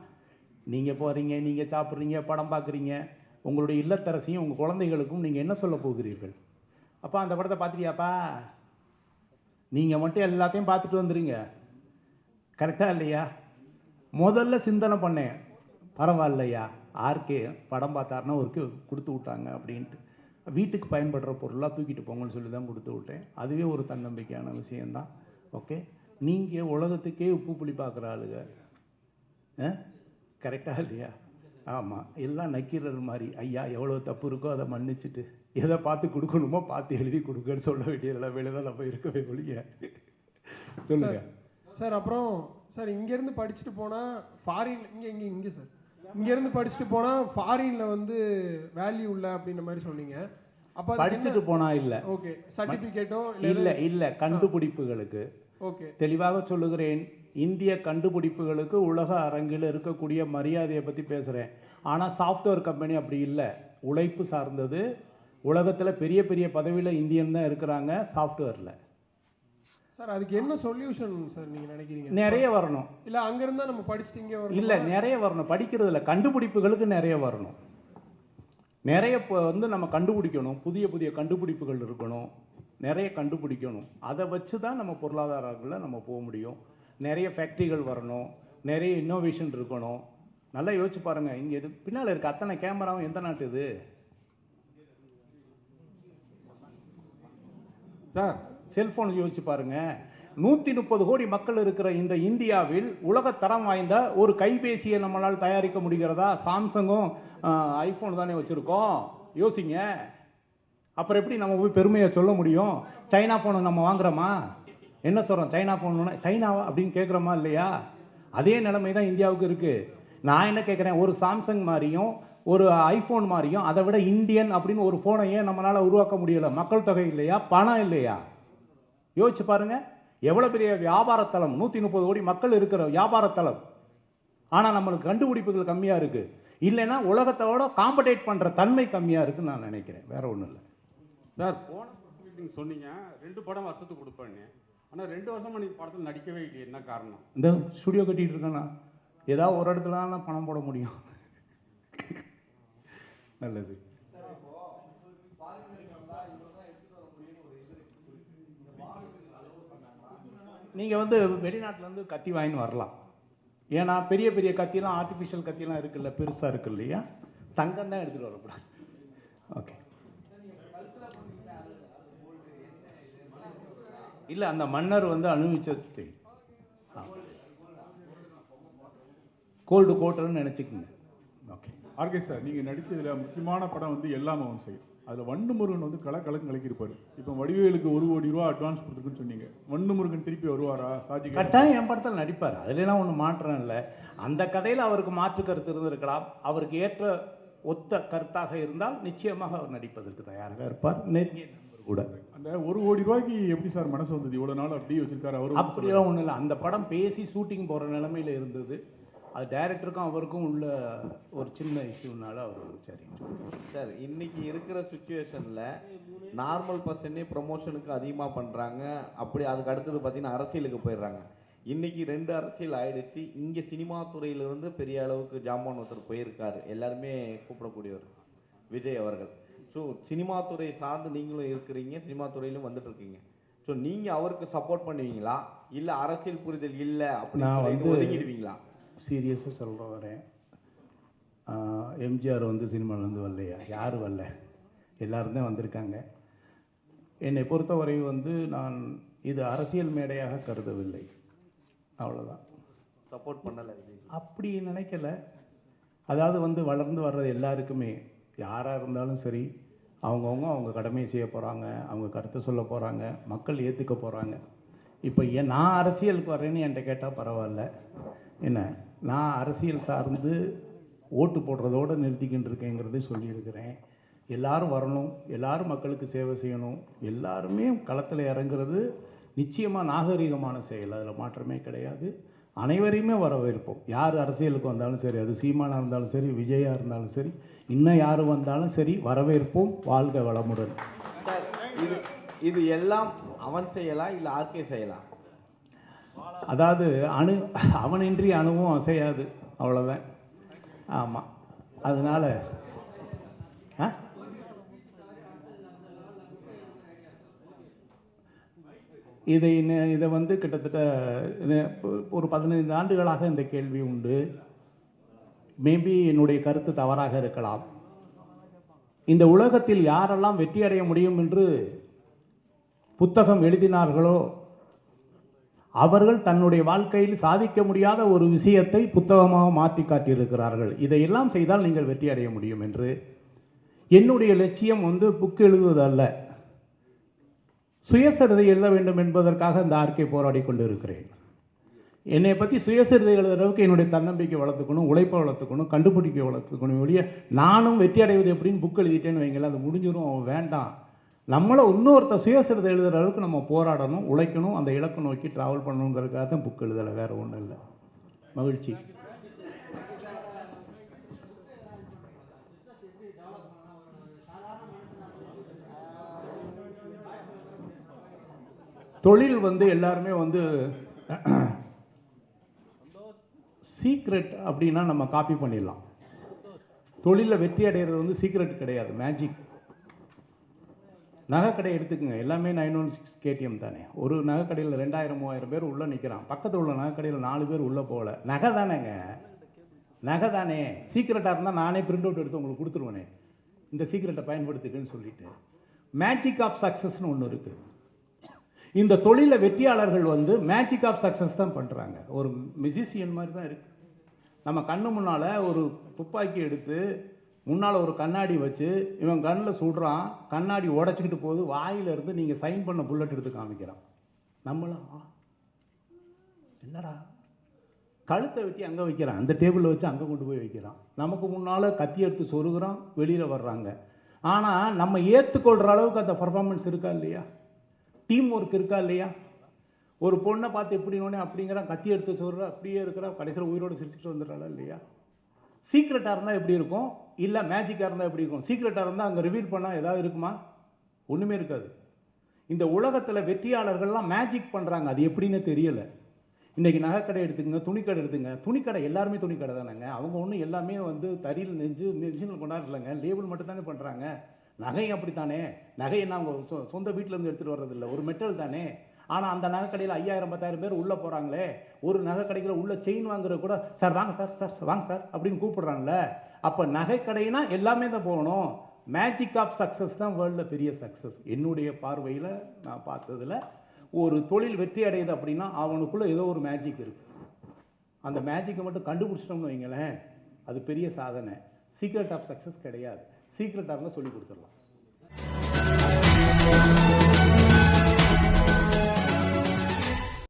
நீங்கள் போகிறீங்க, நீங்கள் சாப்பிட்றீங்க, படம் பார்க்குறீங்க, உங்களுடைய இல்லத்தரசியும் உங்கள் குழந்தைகளுக்கும் நீங்கள் என்ன சொல்ல போகிறீர்கள்? அப்பா அந்த படத்தை பார்த்துட்டியாப்பா, நீங்கள் மட்டும் எல்லாத்தையும் பார்த்துட்டு வந்துடுங்க. கரெக்டாக இல்லையா? முதல்ல சிந்தனை பண்ணேன், பரவாயில்லையா ஆர்கே படம் பார்த்தாருன்னா ஒரு கொடுத்து விட்டாங்க அப்படின்ட்டு. வீட்டுக்கு பயன்படுற பொருளாக தூக்கிட்டு போங்கன்னு சொல்லி தான் கொடுத்து விட்டேன். அதுவே ஒரு தன்னம்பிக்கையான விஷயந்தான். ஓகே, நீங்கள் உலகத்துக்கே உப்பு புளி பார்க்குற ஆளுங்க, கரெக்டாக இல்லையா? ஆமாம், எல்லாம் நக்கீரர் மாதிரி ஐயா எவ்வளோ தப்பு இருக்கோ அதை மன்னிச்சுட்டு எதை பார்த்து கொடுக்கணுமோ பார்த்து எழுதி கொடுக்கன்னு சொல்ல வேண்டிய நிலைமையில தான் நம்ம இருக்கவே ஒழிய. சொல்லுங்க சார். அப்புறம் சார், இங்கேருந்து படிச்சுட்டு போனால் ஃபாரின் இங்கே சார் இங்கேருந்து படிச்சுட்டு போனால் ஃபாரினில் வந்து வேல்யூ இல்லை அப்படின்ற மாதிரி சொன்னீங்க. அப்போ படிச்சுட்டு போனால் இல்லை, ஓகே, சர்டிஃபிகேட்டோ இல்லை கண்டுபிடிப்புகளுக்கு. ஓகே, தெளிவாக சொல்லுகிறேன், இந்திய கண்டுபிடிப்புகளுக்கு உலக அரங்கில் இருக்கக்கூடிய மரியாதையை பற்றி பேசுகிறேன். ஆனால் சாஃப்ட்வேர் கம்பெனி அப்படி இல்லை, உழைப்பு சார்ந்தது. உலகத்தில் பெரிய பெரிய பதவியில் இந்தியன் தான் இருக்கிறாங்க சாஃப்ட்வேரில். சார் அதுக்கு என்ன சொல்யூஷன் சார் நீங்கள் நினைக்கிறீங்க? நிறைய வரணும். இல்லை அங்கேருந்தா நம்ம படிச்சுட்டு இங்கே வரணும்? இல்லை, நிறைய வரணும். படிக்கிறதுல கண்டுபிடிப்புகளுக்கு நிறைய வரணும். நிறைய வந்து நம்ம கண்டுபிடிக்கணும், புதிய புதிய கண்டுபிடிப்புகள் இருக்கணும், நிறைய கண்டுபிடிக்கணும். அதை வச்சு தான் நம்ம பொருளாதாரங்களில் நம்ம போக முடியும். நிறைய ஃபேக்ட்ரிகள் வரணும், நிறைய இன்னோவேஷன் இருக்கணும். நல்லா யோசிச்சு பாருங்கள், இங்கே இது பின்னால் இருக்க அத்தனை கேமராவும் எந்த நாட்டு இது? சார் செல்ஃபோன் யோசிச்சு பாருங்க. 130 கோடி மக்கள் இருக்கிற இந்த இந்தியாவில் உலகத்தரம் வாய்ந்த ஒரு கைபேசியை நம்மளால் தயாரிக்க முடிகிறதா? சாம்சங்கும் ஐஃபோன் தானே வச்சுருக்கோம். யோசிங்க. அப்புறம் எப்படி நம்ம போய் பெருமையை சொல்ல முடியும்? சைனா ஃபோனை நம்ம வாங்குறோமா? என்ன சொல்கிறோம்? சைனா ஃபோன் சைனாவா அப்படின்னு கேட்குறோமா இல்லையா? அதே நிலைமை தான் இந்தியாவுக்கு இருக்குது. நான் என்ன கேட்குறேன், ஒரு சாம்சங் மாதிரியும் ஒரு ஐஃபோன் மாதிரியும் அதை விட இந்தியன் அப்படின்னு ஒரு ஃபோனை ஏன் நம்மளால் உருவாக்க முடியலை? மக்கள் தொகை இல்லையா? பணம் இல்லையா? யோசிச்சு பாருங்க. எவ்வளோ பெரிய வியாபாரத்தலம், 130 கோடி மக்கள் இருக்கிற வியாபாரத்தலம். ஆனால் நம்மளுக்கு கண்டுபிடிப்புகள் கம்மியாக இருக்குது. இல்லைன்னா உலகத்தோட காம்படேட் பண்ணுற தன்மை கம்மியாக இருக்குன்னு நான் நினைக்கிறேன். வேற ஒன்றும் இல்லை சார். போன நீங்கள் சொன்னீங்க 2 படம் வருஷத்துக்கு கொடுப்பேன்னு. ஆனால் 2 வருஷமாக நீங்கள் படத்தில் நடிக்கவே இல்லையே, என்ன காரணம்? இந்த ஸ்டுடியோ கட்டிகிட்டு இருக்கேண்ணா. ஏதாவது ஒரு இடத்துல தான் பணம் போட முடியும். நல்லது. நீங்கள் வந்து வெளிநாட்டிலேருந்து கத்தி வாங்கின்னு வரலாம். ஏன்னா பெரிய பெரிய கத்திலாம், ஆர்டிஃபிஷியல் கத்திலாம் இருக்குல்ல, பெருசாக இருக்கு இல்லையா? தங்கம் தான் எடுத்துகிட்டு வரக்கூடாது. ஓகே. இல்லை, அந்த மன்னர் வந்து அனுபவிச்சது கோல்டு கோட்டர்னு நினச்சிக்கோங்க. ஓகே. ஆர்கே சார், நீங்கள் நடித்ததில் முக்கியமான படம் வந்து எல்லாமே ஒன்று செய்யும். அதில் வண்டு முருகன் வந்து கலக்கலன்னு கலக்கியிருப்பார். இப்போ வடிவேலுக்கு 1 கோடி ரூபா அட்வான்ஸ் கொடுத்துருக்குன்னு சொன்னீங்க. வண்டு முருகன் திருப்பி வருவாரா? சாஜி கட்டாயம் என் படத்தில் நடிப்பார். அதுலாம் ஒன்றும் மாற்றம் இல்லை. அந்த கதையில் அவருக்கு மாற்று கருத்து இருந்திருக்கலாம். அவருக்கு ஏற்ற ஒத்த கருத்தாக இருந்தால் நிச்சயமாக அவர் நடிப்பதற்கு தயாராக இருப்பார். நெருங்கிய நண்பர் கூட. அந்த 1 கோடி ரூபாய்க்கு எப்படி சார் மனசு வந்தது? இவ்வளோ நாள் அப்படியே வச்சிருக்காரு அவர். அப்படியெல்லாம் ஒன்றும் இல்லை. அந்த படம் பேசி ஷூட்டிங் போகிற நிலைமையில் இருந்தது. அது டைரக்டருக்கும் அவருக்கும் உள்ள ஒரு சின்ன இஷ்யூனால அவர் சரி சார். இன்னைக்கு இருக்கிற சுச்சுவேஷனில் நார்மல் பர்சனே ப்ரொமோஷனுக்கு அதிகமாக பண்ணுறாங்க. அப்படி அதுக்கு அடுத்தது பார்த்தீங்கன்னா அரசியலுக்கு போயிடுறாங்க. இன்றைக்கி 2 அரசியல் ஆயிடுச்சு. இங்கே சினிமா துறையிலிருந்து பெரிய அளவுக்கு ஜாமான் ஒருத்தர் போயிருக்காரு. எல்லாருமே கூப்பிடக்கூடியவர் விஜய் அவர்கள். ஸோ சினிமா துறை சார்ந்து நீங்களும் இருக்கிறீங்க, சினிமா துறையிலும் வந்துட்டுருக்கீங்க. ஸோ நீங்கள் அவருக்கு சப்போர்ட் பண்ணுவீங்களா, இல்லை அரசியல் புரிதல் இல்லை அப்படின்னு ஒதுக்கிடுவீங்களா? சீரியஸாக சொல்கிற வரேன். எம்ஜிஆர் வந்து சினிமாவிலேருந்து வரலையா? யார் வரல? எல்லோரும் தான் வந்திருக்காங்க. என்னை பொறுத்தவரை வந்து நான் இது அரசியல் மேடையாக கருதவில்லை. அவ்வளோதான். சப்போர்ட் பண்ணலை அப்படி நினைக்கல. அதாவது வந்து வளர்ந்து வர்றது எல்லாருக்குமே, யாராக இருந்தாலும் சரி, அவங்கவுங்க அவங்க கடமையை செய்ய போகிறாங்க, அவங்க கருத்தை சொல்ல போகிறாங்க, மக்கள் ஏற்றுக்க போகிறாங்க. இப்போ நான் அரசியலுக்கு வரேன்னு என்கிட்ட கேட்டால் பரவாயில்ல. என்ன, நான் அரசியல் சார்ந்து ஓட்டு போடுறதோடு நிறுத்திக்கிட்டு இருக்கேங்கிறதே சொல்லியிருக்கிறேன். எல்லாரும் வரணும், எல்லாரும் மக்களுக்கு சேவை செய்யணும், எல்லாருமே களத்தில் இறங்குறது நிச்சயமாக நாகரிகமான செயல். அதில் மாற்றமே கிடையாது. அனைவரையுமே வரவேற்போம். யார் அரசியலுக்கு வந்தாலும் சரி, அது சீமானாக இருந்தாலும் சரி, விஜயாக இருந்தாலும் சரி, இன்னும் யார் வந்தாலும் சரி, வரவேற்போம். வாழ்க வளமுடன். இது எல்லாம் அவன் செய்யலா இல்லை ஆர்கே செய்யலாம்? அதாவது அவனின்றி அணுவும் அசையாது, அவ்வளோதான். ஆமாம். அதனால் இதை வந்து கிட்டத்தட்ட ஒரு 15 ஆண்டுகளாக இந்த கேள்வி உண்டு. மேபி என்னுடைய கருத்து தவறாக இருக்கலாம். இந்த உலகத்தில் யாரெல்லாம் வெற்றி அடைய முடியும் என்று புத்தகம் எழுதினார்களோ அவர்கள் தன்னுடைய வாழ்க்கையில் சாதிக்க முடியாத ஒரு விஷயத்தை புத்தகமாக மாற்றி காட்டியிருக்கிறார்கள். இதையெல்லாம் செய்தால் நீங்கள் வெற்றி அடைய முடியும் என்று. என்னுடைய லட்சியம் வந்து புக் எழுதுவது அல்ல, சுயசரிதை எழுத வேண்டும் என்பதற்காக இந்த ஆர்கே போராடி கொண்டு இருக்கிறேன். என்னை பற்றி சுயசரிதை எழுதுற அளவுக்கு என்னுடைய தன்னம்பிக்கை வளர்த்துக்கணும், உழைப்பை வளர்த்துக்கணும், கண்டுபிடிக்க வளர்த்துக்கணும். ஒழிய நானும் வெற்றி அடைவது எப்படின்னு புக் எழுதிட்டேன்னு வைங்களேன், அது முடிஞ்சிடும். வேண்டாம். நம்மளை இன்னொருத்த சுயசரிதை எழுதுகிற அளவுக்கு நம்ம போராடணும், உழைக்கணும், அந்த இலக்கை நோக்கி ட்ராவல் பண்ணணுங்கிறதுக்காக தான் புக் எழுதலை, வேறு ஒன்றும் இல்லை. மகிழ்ச்சி. தொழில் வந்து எல்லாருமே வந்து சீக்ரெட் அப்படின்னா நம்ம காப்பி பண்ணிடலாம். தொழிலில் வெற்றி அடைகிறது வந்து சீக்ரெட் கிடையாது, மேஜிக். நகைக்கடை எடுத்துக்கோங்க, எல்லாமே 916 KTM தானே. ஒரு நகைக்கடையில் 2000-3000 பேர் உள்ளே நிற்கிறான். பக்கத்தில் உள்ள நகைக்கடையில் 4 பேர் உள்ளே போகல. நகை தானேங்க, நகை தானே. சீக்ரெட்டாக இருந்தால் நானே பிரிண்ட் அவுட் எடுத்து உங்களுக்கு கொடுத்துருவேனே, இந்த சீக்ரெட்டை பயன்படுத்துக்குன்னு சொல்லிட்டு. மேஜிக் ஆஃப் சக்ஸஸ்னு ஒன்று இருக்குது. இந்த தொழிலில் வெற்றியாளர்கள் வந்து மேஜிக் ஆஃப் சக்ஸஸ் தான் பண்ணுறாங்க. ஒரு மியூசிஷியன் மாதிரி தான் இருக்குது. நம்ம கண்ணு முன்னால் ஒரு துப்பாக்கி எடுத்து முன்னால் ஒரு கண்ணாடி வச்சு இவன் கண்ணில் சுடுறான், கண்ணாடி உடச்சிக்கிட்டு போது வாயிலிருந்து நீங்கள் சைன் பண்ண புல்லட் எடுத்து காமிக்கிறான். நம்மளாம் என்னடா கழுத்தை வெட்டி அங்கே வைக்கிறான், அந்த டேபிளில் வச்சு அங்கே கொண்டு போய் வைக்கிறான், நமக்கு முன்னால் கத்தி எடுத்து சொருகிறான், வெளியில் வர்றாங்க. ஆனால் நம்ம ஏற்றுக்கொள்கிற அளவுக்கு அந்த பர்ஃபார்மன்ஸ் இருக்கா இல்லையா, டீம் ஒர்க் இருக்கா இல்லையா? ஒரு பொண்ணை பார்த்து எப்படினோடனே அப்படிங்கிறான், கத்தி எடுத்து சொல்கிற அப்படியே இருக்கிறா, கடைசியில் உயிரோடு சிரிச்சுட்டு வந்துடுறாளா இல்லையா? சீக்ரெட்டாக இருந்தால் எப்படி இருக்கும், இல்லை மேஜிக்காக இருந்தால் எப்படி இருக்கும்? சீக்ரெட்டாக இருந்தால் அங்கே ரிவீல் பண்ணால் ஏதாவது இருக்குமா? ஒன்றுமே இருக்காது. இந்த உலகத்தில் வெற்றியாளர்கள்லாம் மேஜிக் பண்ணுறாங்க, அது எப்படின்னு தெரியலை. இன்றைக்கி நகைக்கடை எடுத்துக்கங்க, துணிக்கடை எடுத்துங்க. துணிக்கடை எல்லாருமே துணிக்கடை தானேங்க. அவங்க ஒன்றும் எல்லாமே வந்து தறியில் நெஞ்சு மிஷினில் கொண்டாடலைங்க, லேபிள் மட்டும் தானே பண்ணுறாங்க. நகை அப்படித்தானே, நகையை நான் அவங்க சொந்த வீட்டிலேருந்து எடுத்துகிட்டு வர்றதில்லை, ஒரு மெட்டல் தானே. ஆனால் அந்த நகைக்கடையில் 5000 10,000 பேர் உள்ளே போகிறாங்களே, ஒரு நகை கடையில் உள்ள செயின் வாங்குற கூட சார் வாங்க சார், சார் வாங்க சார் அப்படின்னு கூப்பிடுறாங்களே. அப்போ நகைக்கடைனா எல்லாமே தான் போகணும். மேஜிக் ஆஃப் சக்ஸஸ் தான் வேர்ல்டில் பெரிய சக்ஸஸ். என்னுடைய பார்வையில் நான் பார்த்ததில் ஒரு தொழில் வெற்றி அடையுது அப்படின்னா அவனுக்குள்ளே ஏதோ ஒரு மேஜிக் இருக்குது. அந்த மேஜிக்கை மட்டும் கண்டுபிடிச்சிட்டோம்னு வைங்களேன், அது பெரிய சாதனை. சீக்ரெட் ஆஃப் சக்ஸஸ் கிடையாது. சீக்ரெட்டாக இருந்தால் சொல்லி கொடுத்துடலாம்.